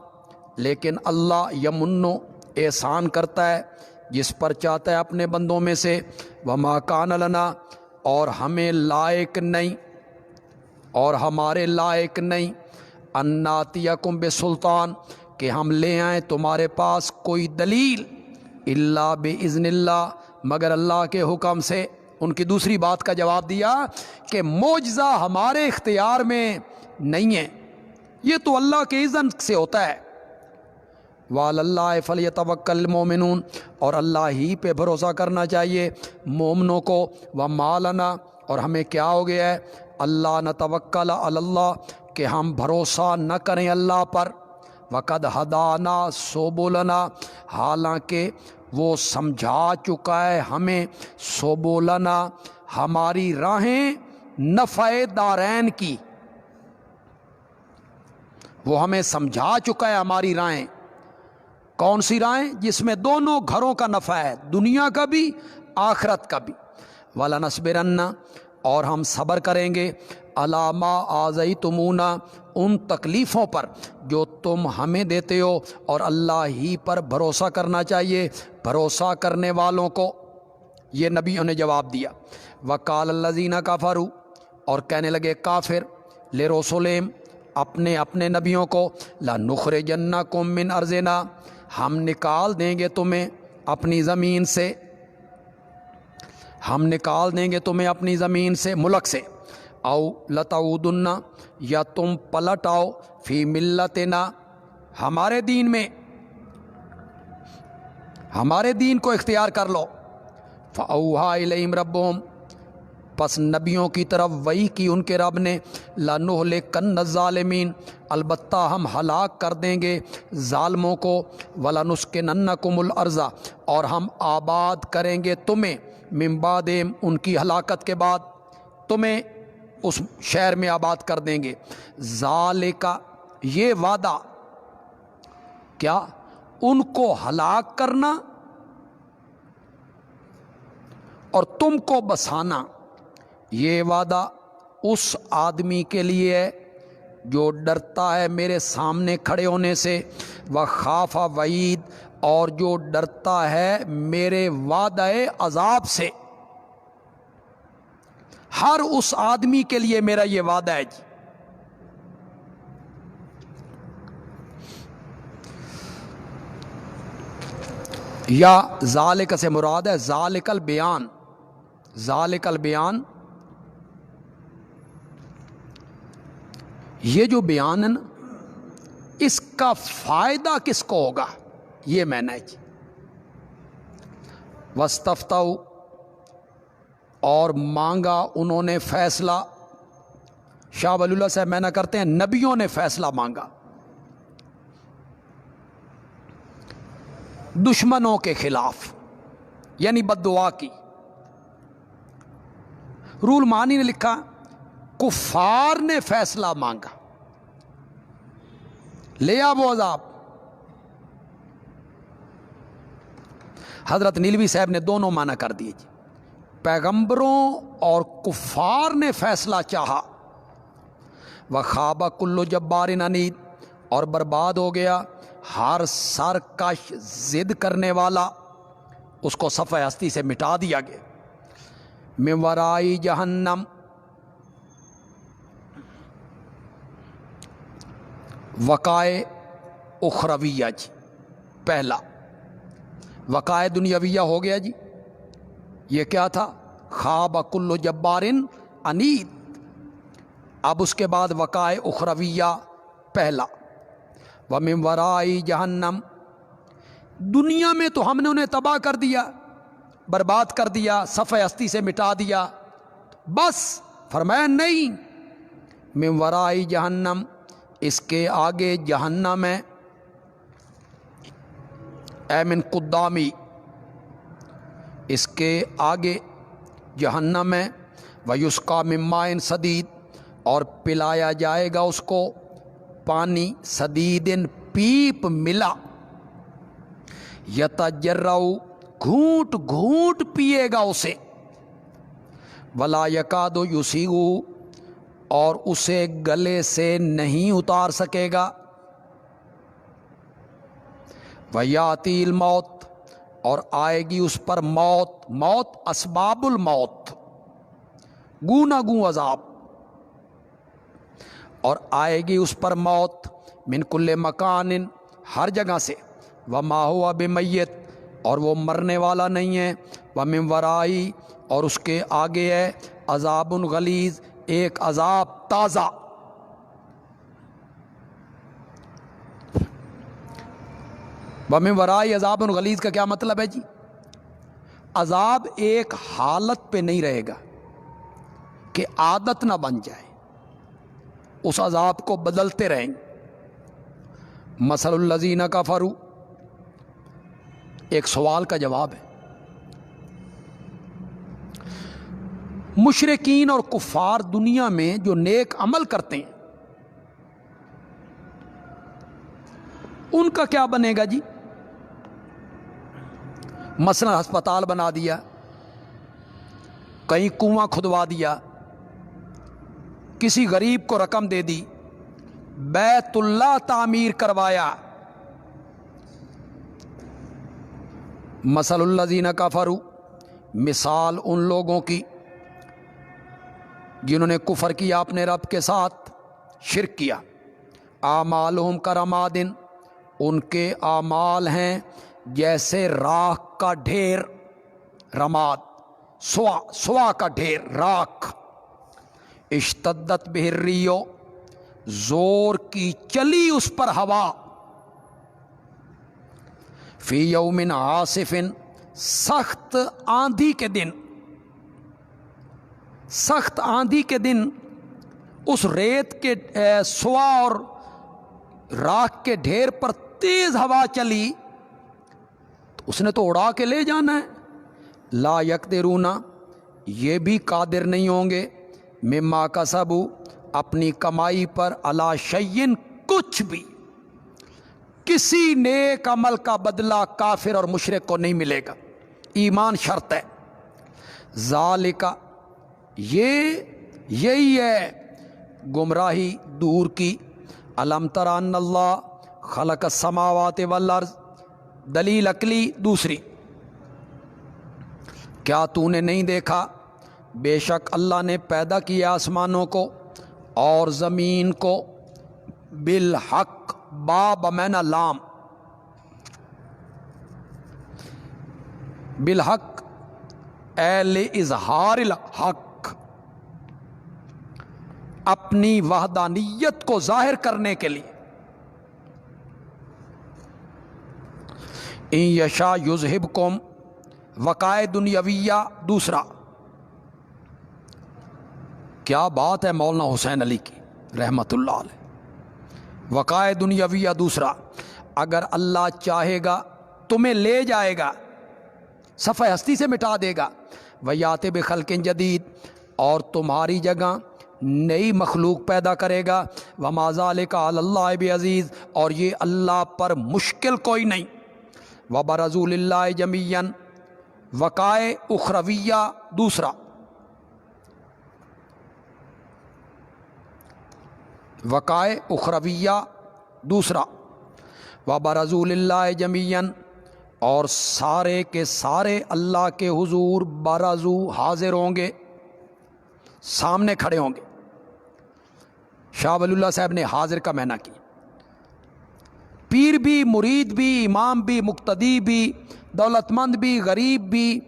لیکن اللہ یمنو، احسان کرتا ہے جس پر چاہتا ہے اپنے بندوں میں سے، وما کان لنا، اور ہمیں لائق نہیں، اور ہمارے لائق نہیں، ان ناتیکم بسلطان، کہ ہم لے آئیں تمہارے پاس کوئی دلیل، الا باذن اللہ، مگر اللہ کے حکم سے۔ ان کی دوسری بات کا جواب دیا کہ معجزہ ہمارے اختیار میں نہیں ہے، یہ تو اللہ کے اذن سے ہوتا ہے۔ وعلی اللہ فلیتوکل المؤمنون، اور اللہ ہی پہ بھروسہ کرنا چاہیے مومنوں کو۔ وما لنا، اور ہمیں کیا ہو گیا ہے، اللہ نتوکل علی اللہ، کہ ہم بھروسہ نہ کریں اللہ پر۔ وقد ہدانا سبلنا، حالانکہ وہ سمجھا چکا ہے ہمیں، سبلنا، ہماری راہیں نفع دارین کی، وہ ہمیں سمجھا چکا ہے ہماری راہیں۔ کون سی راہیں؟ جس میں دونوں گھروں کا نفع ہے، دنیا کا بھی آخرت کا بھی۔ وَلَنَصْبِرَنَّ، اور ہم صبر کریں گے، عَلَىٰ مَا آذَيْتُمُونَا، ان تکلیفوں پر جو تم ہمیں دیتے ہو، اور اللہ ہی پر بھروسہ کرنا چاہیے بھروسہ کرنے والوں کو۔ یہ نبیوں نے جواب دیا۔ وَقَالَ الَّذِينَ كَفَرُوا، اور کہنے لگے کافر، لِرُسُلِهِمْ، اپنے اپنے نبیوں کو، لَنُخْرِجَنَّكُم مِّنْ أَرْضِنَا، ہم نکال دیں گے تمہیں اپنی زمین سے، ہم نکال دیں گے تمہیں اپنی زمین سے، ملک سے، او لتعودن، یا تم پلٹ آؤ، فی ملتنا، ہمارے دین میں، ہمارے دین کو اختیار کر لو۔ فاوحی الیہم ربہم، پس نبیوں کی طرف وحی کی ان کے رب نے، لنہلکن الظالمین، البتہ ہم ہلاک کر دیں گے ظالموں کو، ولنسکننکم الارض، اور ہم آباد کریں گے تمہیں، من بعدہم، ان کی ہلاکت کے بعد تمہیں اس شہر میں آباد کر دیں گے۔ ذالک، یہ وعدہ، کیا؟ ان کو ہلاک کرنا اور تم کو بسانا، یہ وعدہ اس آدمی کے لیے ہے جو ڈرتا ہے میرے سامنے کھڑے ہونے سے، وخاف وعید، اور جو ڈرتا ہے میرے وعدہ عذاب سے۔ ہر اس آدمی کے لیے میرا یہ وعدہ ہے جی۔ یا ذالک سے مراد ہے ذالک البیان، ذالک البیان، یہ جو بیان ہے نا، اس کا فائدہ کس کو ہوگا، یہ میں نے جی۔ واستفتوا، اور مانگا انہوں نے فیصلہ، شاہ ولی اللہ صاحب میں نہ کرتے ہیں نبیوں نے فیصلہ مانگا دشمنوں کے خلاف، یعنی بد دعا کی۔ رول مانی نے لکھا کفار نے فیصلہ مانگا، لیا وہ عذاب۔ حضرت نیلوی صاحب نے دونوں معنی کر دیے جی، پیغمبروں اور کفار نے فیصلہ چاہا۔ وخاب کل جبار عنید، اور برباد ہو گیا ہر سرکش ضد کرنے والا، اس کو صفحہ ہستی سے مٹا دیا گیا۔ من ورائی جہنم، وقائع اخرویہ جی، پہلا وقائع دنیاویہ ہو گیا جی، یہ کیا تھا، خواب کل جبار عنید۔ اب اس کے بعد وقائع اخرویہ پہلا، ومن ورائی جہنم، دنیا میں تو ہم نے انہیں تباہ کر دیا، برباد کر دیا، صفحہ ہستی سے مٹا دیا، بس فرمایا نہیں، من ورائی جہنم، اس کے آگے جہنم ہے، اے من قدامی، اس کے آگے جہنم ہے، ویسقا من ماء صدید، اور پلایا جائے گا اس کو پانی صدید، پیپ ملا، یتجرع، گھونٹ گھونٹ پیے گا اسے، ولا یکاد یسیغ، اور اسے گلے سے نہیں اتار سکے گا۔ وَيَأْتِي الْمَوْتُ، اور آئے گی اس پر موت، موت اسباب الموت، گونا گوں عذاب، اور آئے گی اس پر موت من کل مکان، ہر جگہ سے، وما ہوا بمیت، اور وہ مرنے والا نہیں ہے، ومن ورائی، اور اس کے آگے ہے عذاب غلیظ، ایک عذاب تازہ۔ ومن ورائی عذاب غلیظ کا کیا مطلب ہے جی؟ عذاب ایک حالت پہ نہیں رہے گا کہ عادت نہ بن جائے، اس عذاب کو بدلتے رہیں گے۔ مثل الذین کفروا، ایک سوال کا جواب ہے۔ مشرکین اور کفار دنیا میں جو نیک عمل کرتے ہیں ان کا کیا بنے گا جی؟ مثلا ہسپتال بنا دیا، کہیں کنواں کھدوا دیا، کسی غریب کو رقم دے دی، بیت اللہ تعمیر کروایا۔ مثل الذین کفروا، مثال ان لوگوں کی جنہوں نے کفر کیا اپنے رب کے ساتھ، شرک کیا۔ اعمالہم کرماد، ان کے اعمال ہیں جیسے راکھ کا ڈھیر، رماد سوا کا ڈھیر، راکھ۔ اشتدت بہ الریح، زور کی چلی اس پر ہوا، فی یوم عاصف، سخت آندھی کے دن، سخت آندھی کے دن اس ریت کے سوا اور راکھ کے ڈھیر پر تیز ہوا چلی تو اس نے تو اڑا کے لے جانا ہے۔ لا یقدرون، یہ بھی قادر نہیں ہوں گے، مما کسبوا، اپنی کمائی پر، علی شیء، کچھ بھی، کسی نیک عمل کا بدلہ کافر اور مشرک کو نہیں ملے گا، ایمان شرط ہے۔ ذالک، یہی ہے گمراہی دور کی۔ الم تر ان اللہ خلق السماوات والارض، دلیل عقلی دوسری، کیا تو نے نہیں دیکھا بے شک اللہ نے پیدا کیا آسمانوں کو اور زمین کو، بالحق، با بمعنی لام، بالحق اے لإظہار الحق، اپنی وحدانیت کو ظاہر کرنے کے لیے۔ ان یشاء یذہبکم، وقائع دنیاویہ دوسرا، کیا بات ہے مولانا حسین علی کی رحمت اللہ علیہ۔ وقائع دنیاویہ دوسرا، اگر اللہ چاہے گا تمہیں لے جائے گا، صفحہ ہستی سے مٹا دے گا، ویات بخلق جدید، اور تمہاری جگہ نئی مخلوق پیدا کرے گا، وما ذالک علی اللہ بعزیز، اور یہ اللہ پر مشکل کوئی نہیں۔ وبرزوا للہ جمیعا، وقائع اخرویہ دوسرا، وقائع اخرویہ دوسرا، وبرزوا للہ جمیعا، اور سارے کے سارے اللہ کے حضور برزو، حاضر ہوں گے، سامنے کھڑے ہوں گے۔ شاہ ولی اللہ صاحب نے حاضر کا معنی کی، پیر بھی، مرید بھی، امام بھی، مقتدی بھی، دولت مند بھی، غریب بھی،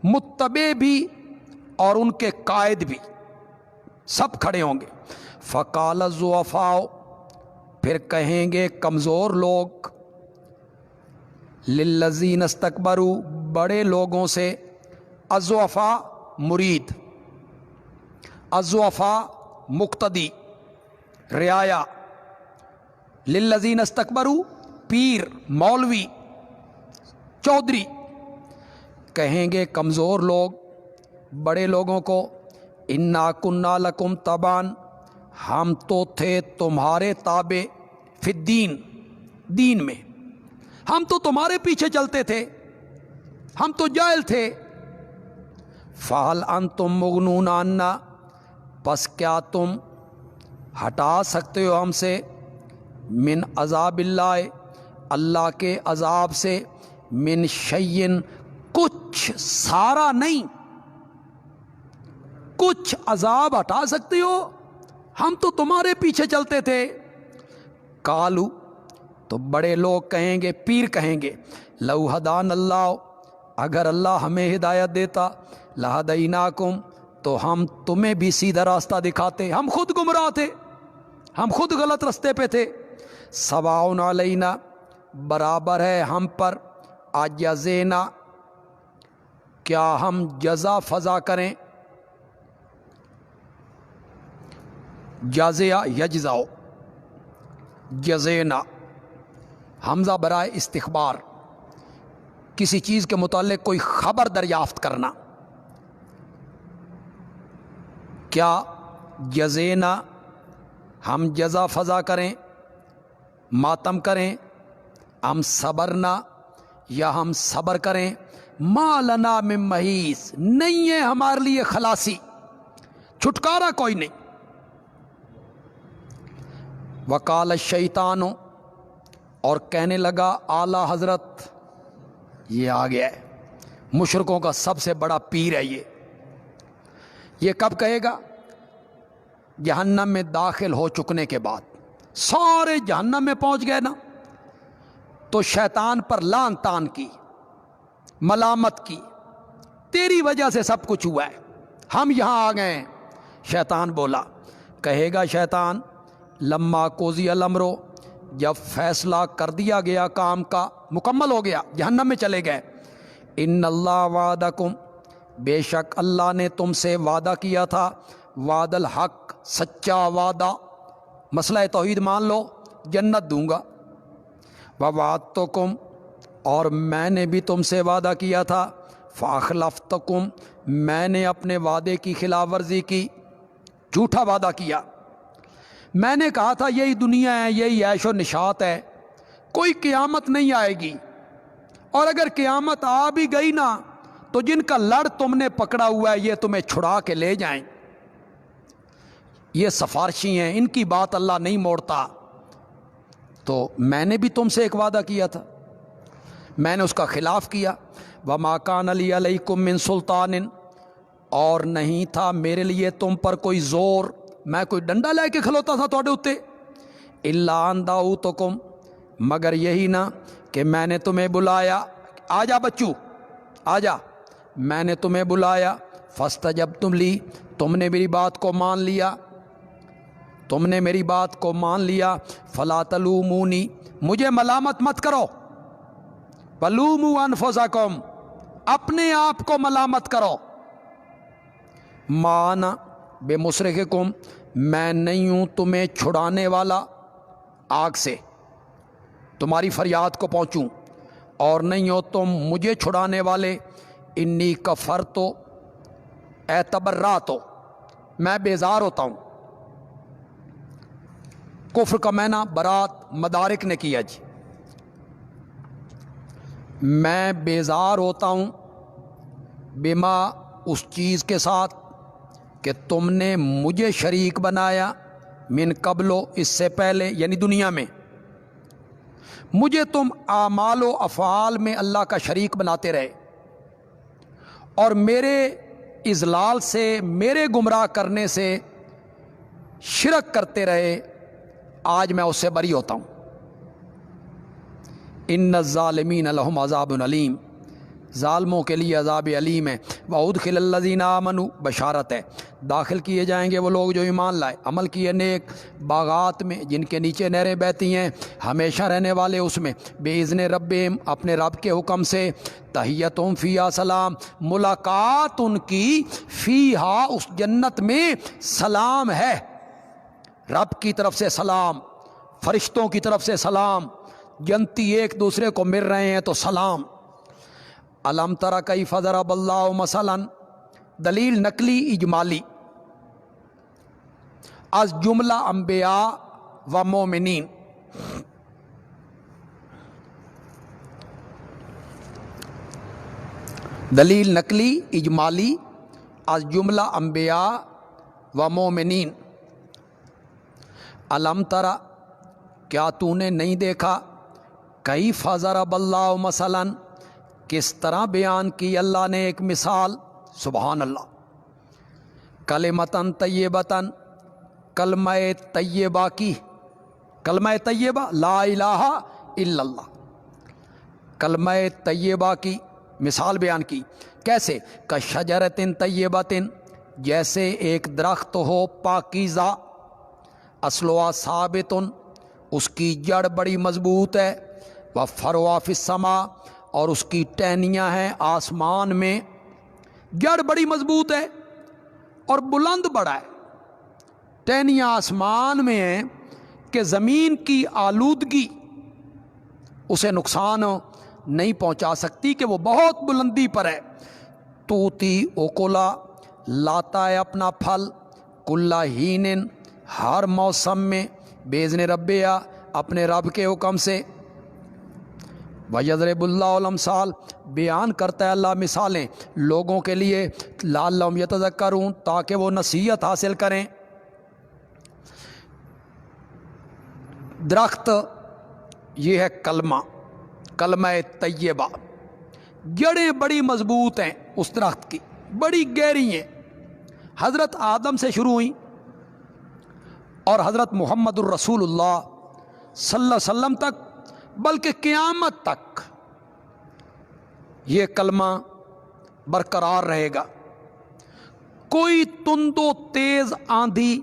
متبع بھی، اور ان کے قائد بھی، سب کھڑے ہوں گے۔ فقال الضعفاء، پھر کہیں گے کمزور لوگ، للذین استکبروا، بڑے لوگوں سے، الضعفاء مرید، الضعفاء مقتدی، رعایا، للذین استکبروا پیر، مولوی، چودھری، کہیں گے کمزور لوگ بڑے لوگوں کو، انا کنا لکم تبعا، ہم تو تھے تمہارے تابع، فی الدین، دین میں ہم تو تمہارے پیچھے چلتے تھے، ہم تو جاہل تھے۔ فہل انتم مغنون عنا، پس کیا تم ہٹا سکتے ہو ہم سے من عذاب اللہ اللہ کے عذاب سے من شیئن کچھ سارا نہیں، کچھ عذاب ہٹا سکتے ہو؟ ہم تو تمہارے پیچھے چلتے تھے۔ کالو تو بڑے لوگ کہیں گے، پیر کہیں گے، لو ہدان اللہ اگر اللہ ہمیں ہدایت دیتا لہدیناکم تو ہم تمہیں بھی سیدھا راستہ دکھاتے، ہم خود گمراہ تھے، ہم خود غلط راستے پہ تھے۔ سواؤن علینا برابر ہے ہم پر، اجزینا کیا ہم جزا فضا کریں، جازیہ یجزاؤ جزینا حمزہ برائے استخبار، کسی چیز کے متعلق کوئی خبر دریافت کرنا۔ کیا جزینا ہم جزا فضا کریں، ماتم کریں، ہم صبرنا یا ہم صبر کریں، ما لنا من محیص نہیں ہے ہمارے لیے خلاصی، چھٹکارا کوئی نہیں۔ وقال الشیطان اور کہنے لگا اعلیٰ حضرت، یہ آ گیا ہے مشرکوں کا سب سے بڑا پیر ہے یہ کب کہے گا؟ جہنم میں داخل ہو چکنے کے بعد، سارے جہنم میں پہنچ گئے نا، تو شیطان پر لعن طعن کی، ملامت کی، تیری وجہ سے سب کچھ ہوا ہے، ہم یہاں آ گئے ہیں۔ شیطان بولا، کہے گا شیطان لما قضی الامر جب فیصلہ کر دیا گیا کام کا، مکمل ہو گیا، جہنم میں چلے گئے، ان اللہ وعدکم بے شک اللہ نے تم سے وعدہ کیا تھا، وعد الحق سچا وعدہ، مسئلہ توحید مان لو جنت دوں گا، ووعدتکم اور میں نے بھی تم سے وعدہ کیا تھا، فاخلفتکم میں نے اپنے وعدے کی خلاف ورزی کی، جھوٹا وعدہ کیا۔ میں نے کہا تھا یہی دنیا ہے، یہی عیش و نشاط ہے، کوئی قیامت نہیں آئے گی، اور اگر قیامت آ بھی گئی نا تو جن کا لڑ تم نے پکڑا ہوا ہے یہ تمہیں چھڑا کے لے جائیں، یہ سفارشی ہیں، ان کی بات اللہ نہیں موڑتا۔ تو میں نے بھی تم سے ایک وعدہ کیا تھا، میں نے اس کا خلاف کیا۔ وما کان لی علیکم من سلطان اور نہیں تھا میرے لیے تم پر کوئی زور، میں کوئی ڈنڈا لے کے کھلوتا تھا تھوڑے اتے، الا ان دعوتکم مگر یہی نا کہ میں نے تمہیں بلایا، آ جا بچو آ جا، میں نے تمہیں بلایا، فاستجبتم لی تم نے میری بات کو مان لیا، تم نے میری بات کو مان لیا، فلا تلومونی مجھے ملامت مت کرو، ولوموا انفسکم اپنے آپ کو ملامت کرو، ما انا بے مصرخکم میں نہیں ہوں تمہیں چھڑانے والا آگ سے، تمہاری فریاد کو پہنچوں، اور نہیں ہو تم مجھے چھڑانے والے، انی کفرتو اے تبراتو میں بیزار ہوتا ہوں۔ کفر کا معنی برات مدارک نے کیا جی، میں بیزار ہوتا ہوں بما اس چیز کے ساتھ کہ تم نے مجھے شریک بنایا، من قبلو اس سے پہلے یعنی دنیا میں، مجھے تم اعمال و افعال میں اللہ کا شریک بناتے رہے، اور میرے اضلال سے، میرے گمراہ کرنے سے شرک کرتے رہے، آج میں اس سے بری ہوتا ہوں۔ ان الظالمین لہم عذاب علیم ظالموں کے لیے عذاب علیم ہے۔ وَأُدْخِلَ الَّذِينَ آمَنُوا بشارت ہے، داخل کیے جائیں گے وہ لوگ جو ایمان لائے، عمل کیے نیک، باغات میں جن کے نیچے نہریں بہتی ہیں، ہمیشہ رہنے والے اس میں، بِإِذْنِ رَبِّهِمْ اپنے رب کے حکم سے، تحیتہم فیہا سلام ملاقات ان کی فیہا اس جنت میں سلام ہے، رب کی طرف سے سلام، فرشتوں کی طرف سے سلام، جنتی ایک دوسرے کو مل رہے ہیں تو سلام۔ الم تر کیف ضرب اللہ مثلا دلیل نقلی اجمالی از جملہ انبیاء و مومنین، دلیل نقلی اجمالی از جملہ انبیاء و مومنین علم ترا کیا تو نے نہیں دیکھا کیف ضرب اللہ مثلا کس طرح بیان کی اللہ نے ایک مثال سبحان اللہ کلمتن طیبتن کلمہ طیبہ کی کلمہ طیبہ لا الہ الا اللہ کلمہ طیبہ کی مثال بیان کی کیسے کشجرۃ طیبۃ جیسے ایک درخت ہو پاکیزہ اصلها ثابت اس کی جڑ بڑی مضبوط ہے وفرعها فی السماء اور اس کی ٹہنیاں ہیں آسمان میں جڑ بڑی مضبوط ہے اور بلند بڑا ہے ٹہنیاں آسمان میں ہیں کہ زمین کی آلودگی اسے نقصان نہیں پہنچا سکتی کہ وہ بہت بلندی پر ہے توتی اوکولا لاتا ہے اپنا پھل کلا ہین ہر موسم میں بیزن ربیا اپنے رب کے حکم سے وَيَضْرِبُ اللَّهُ الْأَمْثَالَ بیان کرتا ہے اللہ مثالیں لوگوں کے لیے لعلہم یتذکرون تاکہ وہ نصیحت حاصل کریں درخت یہ ہے کلمہ طیبہ جڑیں بڑی مضبوط ہیں اس درخت کی بڑی گہری ہیں حضرت آدم سے شروع ہوئیں اور حضرت محمد الرسول اللہ صلی اللہ علیہ وسلم تک بلکہ قیامت تک یہ کلمہ برقرار رہے گا کوئی تند و تیز آندھی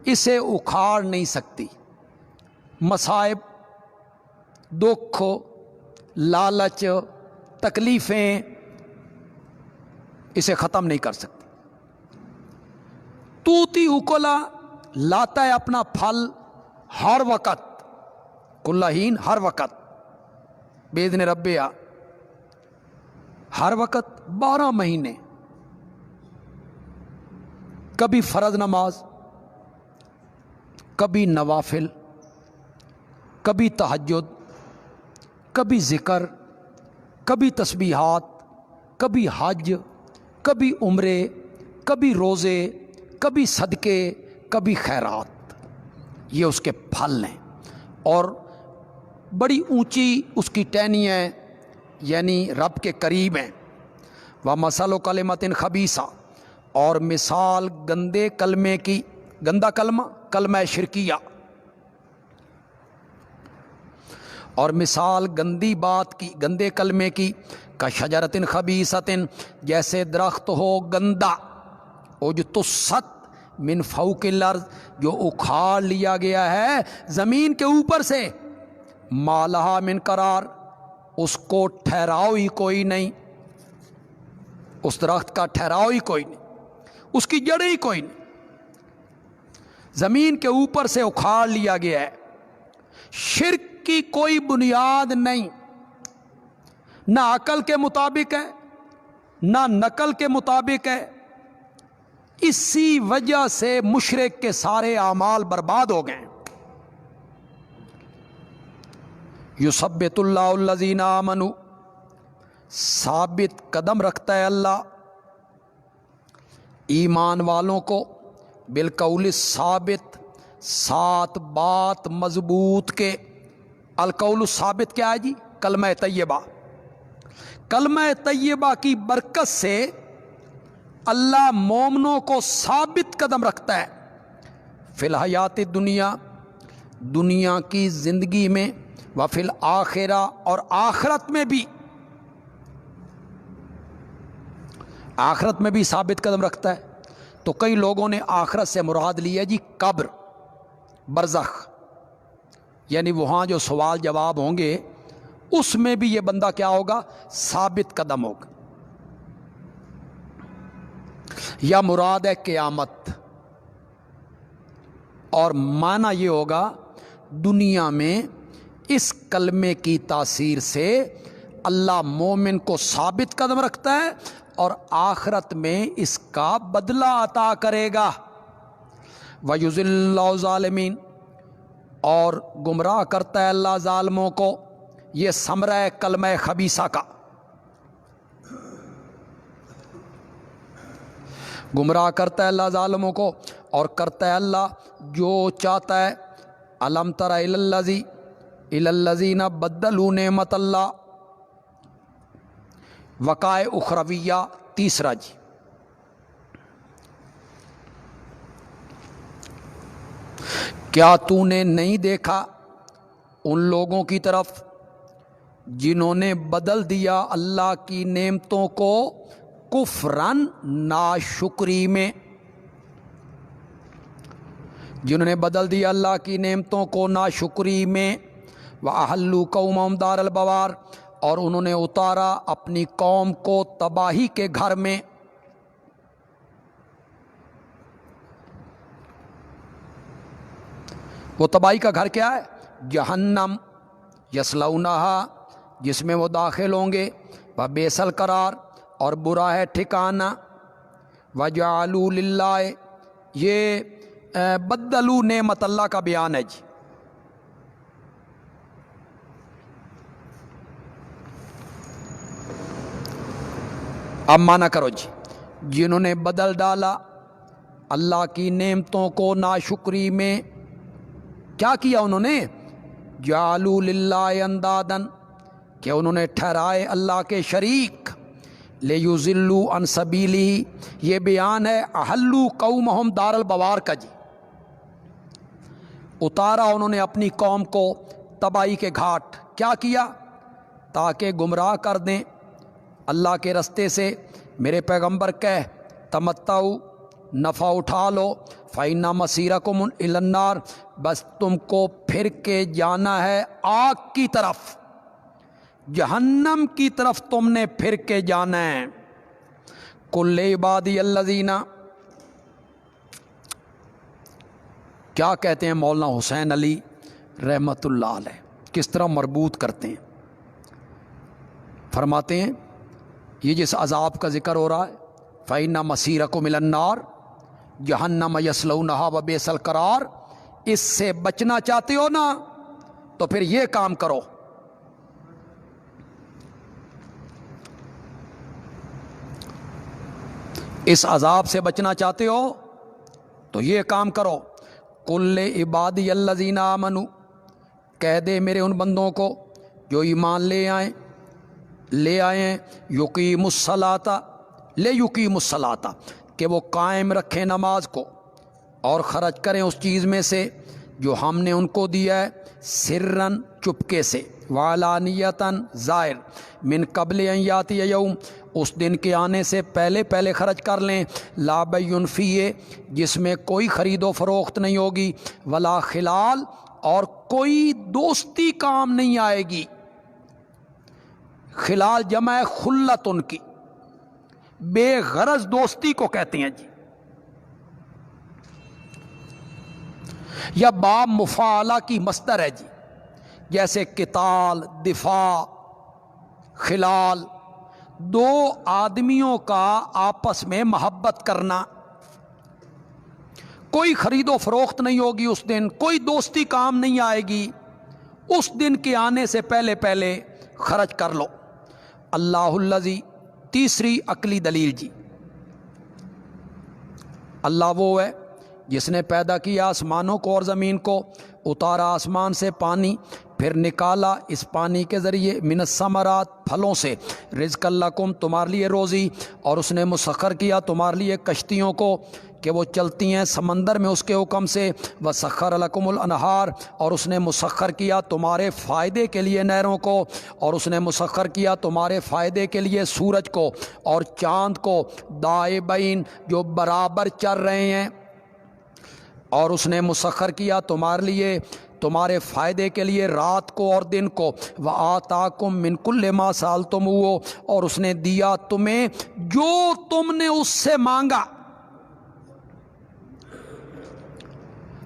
اسے اکھاڑ نہیں سکتی مصائب دکھ لالچ تکلیفیں اسے ختم نہیں کر سکتی توتی اکلا لاتا ہے اپنا پھل ہر وقت کلہین ہر وقت بیدن ربیا ہر وقت 12 مہینے کبھی فرض نماز کبھی نوافل کبھی تہجد کبھی ذکر کبھی تسبیحات کبھی حج کبھی عمرے کبھی روزے کبھی صدقے کبھی خیرات یہ اس کے پھل ہیں اور بڑی اونچی اس کی ٹہنیاں ہیں یعنی رب کے قریب ہیں وَمَثَلُ كَلِمَةٍ خَبِيثَةٍ اور مثال گندے کلمے کی گندا کلمہ شرکیہ اور مثال گندی بات کی گندے کلمے کی کشجرۃ خبیثۃ جیسے درخت ہو گندا اجتثت من فوق الارض جو اکھاڑ لیا گیا ہے زمین کے اوپر سے ما لہا من قرار اس کو ٹھہراؤ ہی کوئی نہیں اس درخت کا ٹھہراؤ ہی کوئی نہیں اس کی جڑیں ہی کوئی نہیں زمین کے اوپر سے اکھاڑ لیا گیا ہے شرک کی کوئی بنیاد نہیں نہ عقل کے مطابق ہے نہ نقل کے مطابق ہے اسی وجہ سے مشرک کے سارے اعمال برباد ہو گئے یثبت اللہ الذین آمنوا ثابت قدم رکھتا ہے اللہ ایمان والوں کو بالقول ثابت سات بات مضبوط کے القول ثابت کیا ہے جی کلمہ طیبہ کلمہ طیبہ کی برکت سے اللہ مومنوں کو ثابت قدم رکھتا ہے فی الحیات دنیا کی زندگی میں وفی الآخرہ اور آخرت میں بھی ثابت قدم رکھتا ہے تو کئی لوگوں نے آخرت سے مراد لیا جی قبر برزخ یعنی وہاں جو سوال جواب ہوں گے اس میں بھی یہ بندہ کیا ہوگا ثابت قدم ہوگا یا مراد ہے قیامت اور معنی یہ ہوگا دنیا میں اس کلمے کی تاثیر سے اللہ مومن کو ثابت قدم رکھتا ہے اور آخرت میں اس کا بدلہ عطا کرے گا وَيُذِلُّ اللَّهُ الظَّالِمِينَ اور گمراہ کرتا ہے اللہ ظالموں کو یہ ثمرہ ہے کلمہ خبیثہ کا گمراہ کرتا ہے اللہ ظالموں کو اور کرتا ہے اللہ جو چاہتا ہے۔ الم تر الی الذین بدلوا نعمت اللہ، وقائع اخرویہ تیسرا جی۔ کیا تو نے نہیں دیکھا ان لوگوں کی طرف جنہوں نے بدل دیا اللہ کی نعمتوں کو کفرن، ناشکری میں، جنہوں نے بدل دیا اللہ کی نعمتوں کو ناشکری میں، وَأَحَلُّوا قَوْمَهُمْ دَارَ الْبَوَارِ، اور انہوں نے اتارا اپنی قوم کو تباہی کے گھر میں۔ وہ تباہی کا گھر کیا ہے؟ جہنم یصلونہا، جس میں وہ داخل ہوں گے، وبئس القرار، اور برا ہے ٹھکانہ، وجعلوا للہ، یہ بدلوا نعمت اللہ کا بیان ہے جی۔ اب مانا کرو جی، جنہوں نے بدل ڈالا اللہ کی نعمتوں کو ناشکری میں، کیا کیا انہوں نے؟ جعلوا للہ اندادا، کہ انہوں نے ٹھہرائے اللہ کے شریک، لیضلوا عن سبیلہ، یہ بیان ہے احلوا قومہم دار البوار کا جی۔ اتارا انہوں نے اپنی قوم کو تباہی کے گھاٹ، کیا کیا؟ تاکہ گمراہ کر دیں اللہ کے رستے سے۔ میرے پیغمبر کہہ تمتعوا، نفع اٹھا لو، فإن مصیرکم الی النار، بس تم کو پھر کے جانا ہے آگ کی طرف، جہنم کی طرف تم نے پھر کے جانا ہے۔ قل لعبادی الذین، کیا کہتے ہیں مولانا حسین علی رحمۃ اللہ علیہ، کس طرح مربوط کرتے ہیں، فرماتے ہیں یہ جس عذاب کا ذکر ہو رہا ہے، فإن مصیرکم الی النار جہنم یصلونہا وبئس القرار، اس سے بچنا چاہتے ہو نا تو پھر یہ کام کرو۔ اس عذاب سے بچنا چاہتے ہو تو یہ کام کرو۔ قل لعبادی الذین آمنوا، کہہ دے میرے ان بندوں کو جو ایمان لے آئیں، یقیموا الصلاۃ، لیقیموا الصلاۃ، کہ وہ قائم رکھیں نماز کو، اور خرچ کریں اس چیز میں سے جو ہم نے ان کو دیا ہے، سرًا چپکے سے، وعلانیتاً ظاہر، من قبل ان یاتی یوم، اس دن کے آنے سے پہلے پہلے خرچ کر لیں، لا بیع فیہ، جس میں کوئی خرید و فروخت نہیں ہوگی، ولا خلال، اور کوئی دوستی کام نہیں آئے گی۔ خلال جمع خلت ان کی، بے غرض دوستی کو کہتے ہیں جی، یا باب مفاعلہ کی مصدر ہے جی، جیسے قتال، دفاع، خلال، دو آدمیوں کا آپس میں محبت کرنا، کوئی خرید و فروخت نہیں ہوگی اس دن، کوئی دوستی کام نہیں آئے گی، اس دن کے آنے سے پہلے پہلے خرچ کر لو۔ اللہ الذی، تیسری عقلی دلیل جی، اللہ وہ ہے جس نے پیدا کیا آسمانوں کو اور زمین کو، اتارا آسمان سے پانی، پھر نکالا اس پانی کے ذریعے من الثمرات، پھلوں سے، رزق لکم، تمہارے لیے روزی، اور اس نے مسخر کیا تمہارے لیے کشتیوں کو کہ وہ چلتی ہیں سمندر میں اس کے حکم سے، وسخر لکم الانہار، اور اس نے مسخر کیا تمہارے فائدے کے لیے نہروں کو، اور اس نے مسخر کیا تمہارے فائدے کے لیے سورج کو اور چاند کو، دائبین، جو برابر چل رہے ہیں، اور اس نے مسخر کیا تمہارے لیے، تمہارے فائدے کے لیے رات کو اور دن کو، وآتاکم من کل ما سألتموہ، اور اس نے دیا تمہیں جو تم نے اس سے مانگا۔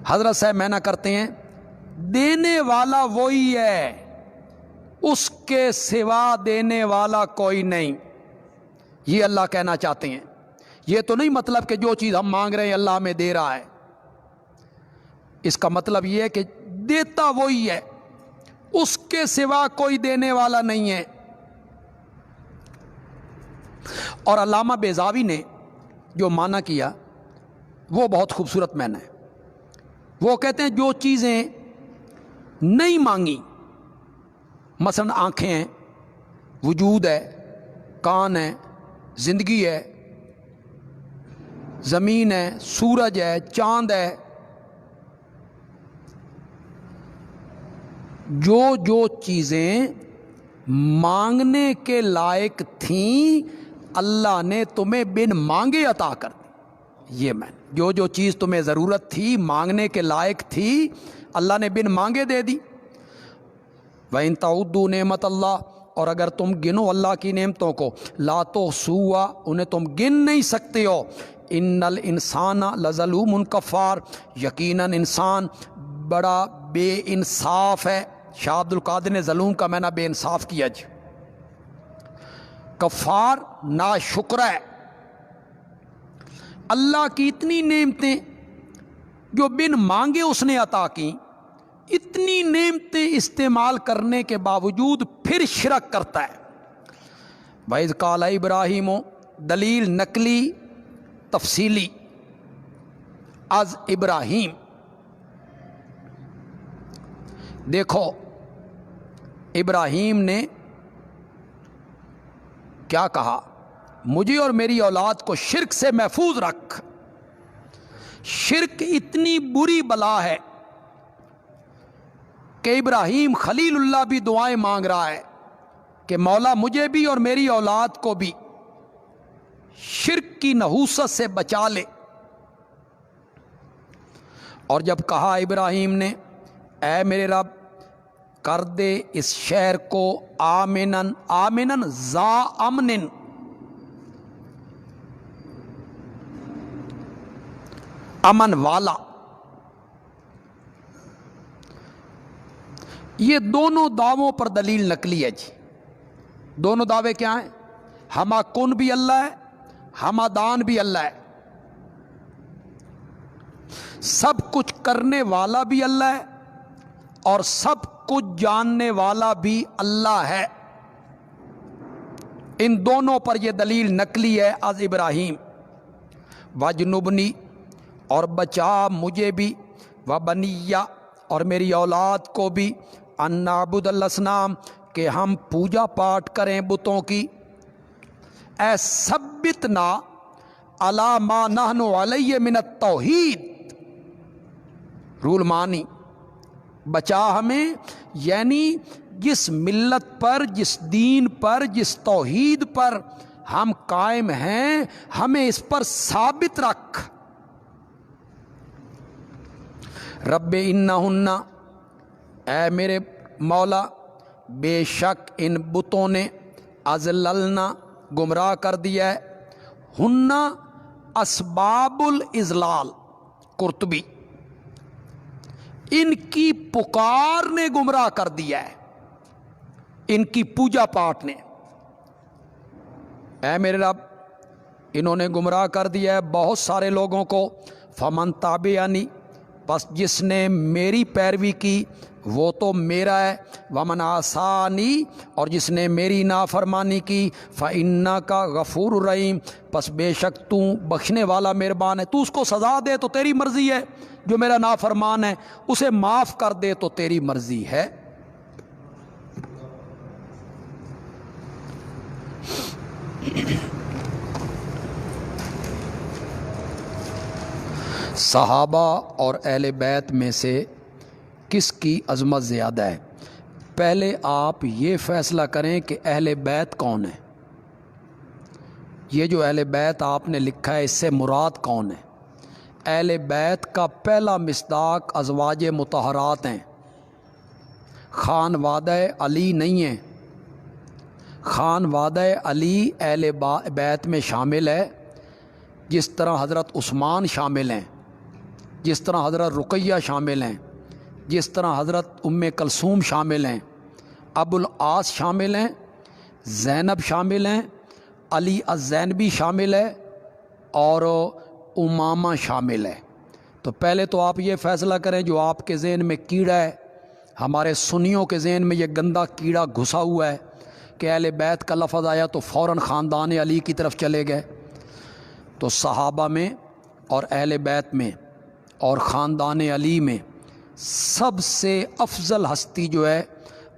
حضرت صاحب میں نہ کرتے ہیں، دینے والا وہی ہے، اس کے سوا دینے والا کوئی نہیں، یہ اللہ کہنا چاہتے ہیں۔ یہ تو نہیں مطلب کہ جو چیز ہم مانگ رہے ہیں اللہ ہمیں دے رہا ہے، اس کا مطلب یہ ہے کہ دیتا وہی ہے، اس کے سوا کوئی دینے والا نہیں ہے۔ اور علامہ بیضاوی نے جو معنی کیا وہ بہت خوبصورت معنی ہے۔ وہ کہتے ہیں جو چیزیں نہیں مانگی، مثلا آنکھیں ہیں، وجود ہے، کان ہے، زندگی ہے، زمین ہے، سورج ہے، چاند ہے، جو چیزیں مانگنے کے لائق تھیں اللہ نے تمہیں بن مانگے عطا کر دی۔ یہ میں جو چیز تمہیں ضرورت تھی، مانگنے کے لائق تھی، اللہ نے بن مانگے دے دی۔ وَإِن تَعُدُّوا نِعْمَتَ اللَّهِ، اور اگر تم گنو اللہ کی نعمتوں کو، لا تحصوها، انہیں تم گن نہیں سکتے ہو۔ ان الانسان لظلوم کفار، یقیناً انسان بڑا بے انصاف ہے۔ شاہ عبد القادر نے ظلوم کا معنی بے انصاف کیا جی۔ کفار ناشکر ہے۔ اللہ کی اتنی نعمتیں جو بن مانگے اس نے عطا کی، اتنی نعمتیں استعمال کرنے کے باوجود پھر شرک کرتا ہے۔ وَإِذْ قَالَ ابراہیم، دلیل نقلی تفصیلی از ابراہیم۔ دیکھو ابراہیم نے کیا کہا، مجھے اور میری اولاد کو شرک سے محفوظ رکھ۔ شرک اتنی بری بلا ہے کہ ابراہیم خلیل اللہ بھی دعائیں مانگ رہا ہے کہ مولا مجھے بھی اور میری اولاد کو بھی شرک کی نحوست سے بچا لے۔ اور جب کہا ابراہیم نے اے میرے رب کر دے اس شہر کو آمنن، آمنن ذا امن، امن والا۔ یہ دونوں دعووں پر دلیل نقلی ہے جی۔ دونوں دعوے کیا ہیں؟ ہما کن بھی اللہ ہے، ہما دان بھی اللہ ہے، سب کچھ کرنے والا بھی اللہ ہے اور سب کچھ جاننے والا بھی اللہ ہے۔ ان دونوں پر یہ دلیل نقلی ہے از ابراہیم۔ وجنبنی، اور بچا مجھے بھی، وبنیہ، اور میری اولاد کو بھی، ان نعبد الاصنام، کہ ہم پوجا پاٹ کریں بتوں کی۔ اے ثبتنا علی ما نحن علیہ من التوحید، رول مانی بچا ہمیں، یعنی جس ملت پر، جس دین پر، جس توحید پر ہم قائم ہیں ہمیں اس پر ثابت رکھ۔ رب انہن، اے میرے مولا بے شک ان بتوں نے، اضللنا گمراہ کر دیا ہے، ہن اسباب الاضلال، قرطبی، ان کی پکار نے گمراہ کر دیا ہے، ان کی پوجا پاٹ نے۔ اے میرے رب انہوں نے گمراہ کر دیا ہے بہت سارے لوگوں کو۔ فمن تابعنی، بس جس نے میری پیروی کی وہ تو میرا ہے۔ ومن عصانی، اور جس نے میری نافرمانی کی، فإنک غفور رحیم، پس بے شک تو بخشنے والا مہربان ہے۔ تو اس کو سزا دے تو تیری مرضی ہے، جو میرا نافرمان ہے اسے معاف کر دے تو تیری مرضی ہے۔ صحابہ اور اہل بیت میں سے کس کی عظمت زیادہ ہے؟ پہلے آپ یہ فیصلہ کریں کہ اہل بیت کون ہے۔ یہ جو اہل بیت آپ نے لکھا ہے اس سے مراد کون ہے؟ اہل بیت کا پہلا مصداق ازواج مطہرات ہیں، خانوادہ علی نہیں ہیں۔ خانوادہ علی اہل بیت میں شامل ہے، جس طرح حضرت عثمان شامل ہیں، جس طرح حضرت رقیہ شامل ہیں، جس طرح حضرت ام کلثوم شامل ہیں، ابو العاص شامل ہیں، زینب شامل ہیں، علی الزینبی شامل ہے اور امامہ شامل ہے۔ تو پہلے تو آپ یہ فیصلہ کریں جو آپ کے ذہن میں کیڑا ہے۔ ہمارے سنیوں کے ذہن میں یہ گندا کیڑا گھسا ہوا ہے کہ اہل بیت کا لفظ آیا تو فوراً خاندان علی کی طرف چلے گئے۔ تو صحابہ میں اور اہل بیت میں اور خاندان علی میں سب سے افضل ہستی جو ہے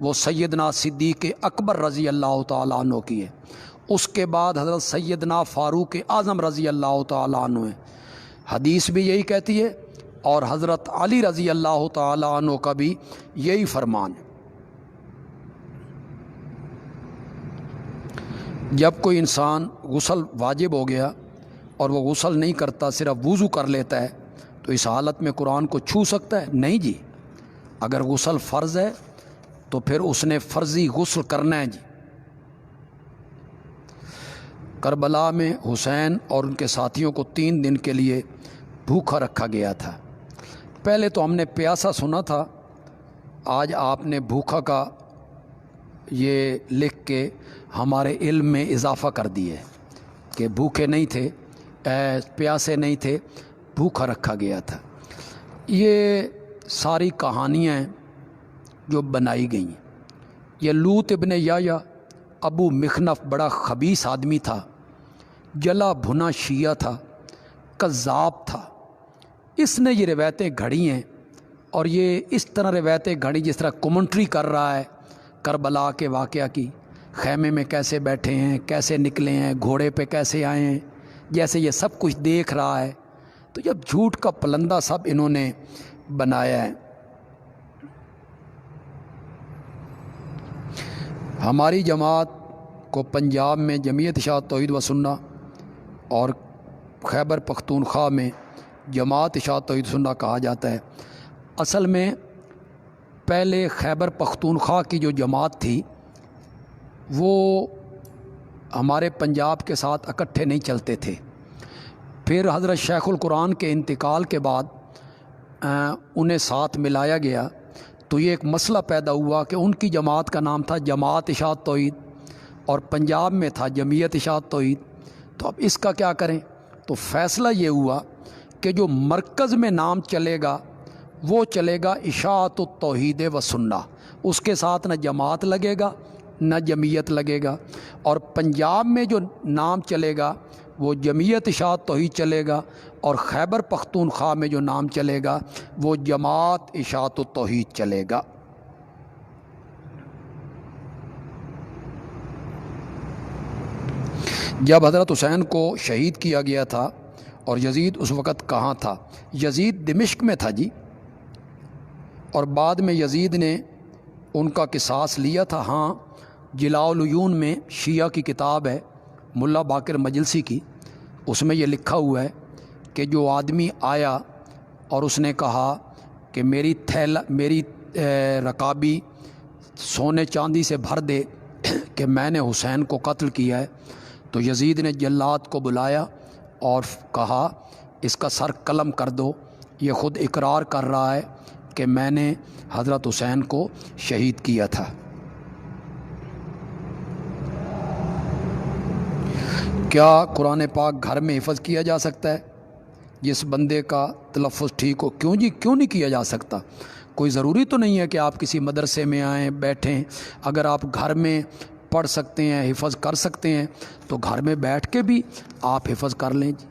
وہ سیدنا صدیق اکبر رضی اللہ تعالیٰ عنہ کی ہے. اس کے بعد حضرت سیدنا فاروق اعظم رضی اللہ تعالیٰ عنہ ہے. حدیث بھی یہی کہتی ہے اور حضرت علی رضی اللہ تعالیٰ عنہ کا بھی یہی فرمان ہے. جب کوئی انسان غسل واجب ہو گیا اور وہ غسل نہیں کرتا، صرف وضو کر لیتا ہے، تو اس حالت میں قرآن کو چھو سکتا ہے؟ نہیں جی. اگر غسل فرض ہے تو پھر اس نے فرضی غسل کرنا ہے جی. کربلا میں حسین اور ان کے ساتھیوں کو 3 دن کے لیے بھوکا رکھا گیا تھا. پہلے تو ہم نے پیاسا سنا تھا، آج آپ نے بھوکا کا یہ لکھ کے ہمارے علم میں اضافہ کر دیے کہ بھوکے نہیں تھے، پیاسے نہیں تھے، بھوکا رکھا گیا تھا. یہ ساری کہانیاں جو بنائی گئی ہیں. یہ لوط ابن یحییٰ ابو مخنف بڑا خبیث آدمی تھا، جلا بھنا شیعہ تھا، کذاب تھا. اس نے یہ روایتیں گھڑی ہیں اور یہ اس طرح روایتیں گھڑی جس طرح کمنٹری کر رہا ہے کربلا کے واقعہ کی. خیمے میں کیسے بیٹھے ہیں، کیسے نکلے ہیں، گھوڑے پہ کیسے آئے ہیں، جیسے یہ سب کچھ دیکھ رہا ہے. تو جب جھوٹ کا پلندہ سب انہوں نے بنایا ہے. ہماری جماعت کو پنجاب میں جمعیت اشاعت توحید و سنہ اور خیبر پختونخوا میں جماعت اشاعت توحید و سنہ کہا جاتا ہے. اصل میں پہلے خیبر پختونخوا کی جو جماعت تھی وہ ہمارے پنجاب کے ساتھ اکٹھے نہیں چلتے تھے. پھر حضرت شیخ القرآن کے انتقال کے بعد انہیں ساتھ ملایا گیا تو یہ ایک مسئلہ پیدا ہوا کہ ان کی جماعت کا نام تھا جماعت اشاعت توحید اور پنجاب میں تھا جمعیت اشاعت توحید. تو اب اس کا کیا کریں؟ تو فیصلہ یہ ہوا کہ جو مرکز میں نام چلے گا وہ چلے گا اشاعت التوحید و سنہ، اس کے ساتھ نہ جماعت لگے گا نہ جمعیت لگے گا. اور پنجاب میں جو نام چلے گا وہ جمعیت اشاعت توحید چلے گا اور خیبر پختونخوا میں جو نام چلے گا وہ جماعت اشاعت التوحید چلے گا. جب حضرت حسین کو شہید کیا گیا تھا اور یزید اس وقت کہاں تھا؟ یزید دمشق میں تھا جی. اور بعد میں یزید نے ان کا قصاص لیا تھا. ہاں، جلاء العیون میں شیعہ کی کتاب ہے ملا باقر مجلسی کی، اس میں یہ لکھا ہوا ہے کہ جو آدمی آیا اور اس نے کہا کہ میری رکابی سونے چاندی سے بھر دے کہ میں نے حسین کو قتل کیا ہے، تو یزید نے جلاد کو بلایا اور کہا اس کا سر قلم کر دو، یہ خود اقرار کر رہا ہے کہ میں نے حضرت حسین کو شہید کیا تھا. کیا قرآن پاک گھر میں حفظ کیا جا سکتا ہے جس بندے کا تلفظ ٹھیک ہو؟ کیوں جی، کیوں نہیں کیا جا سکتا؟ کوئی ضروری تو نہیں ہے کہ آپ کسی مدرسے میں آئیں بیٹھیں. اگر آپ گھر میں پڑھ سکتے ہیں، حفظ کر سکتے ہیں تو گھر میں بیٹھ کے بھی آپ حفظ کر لیں جی.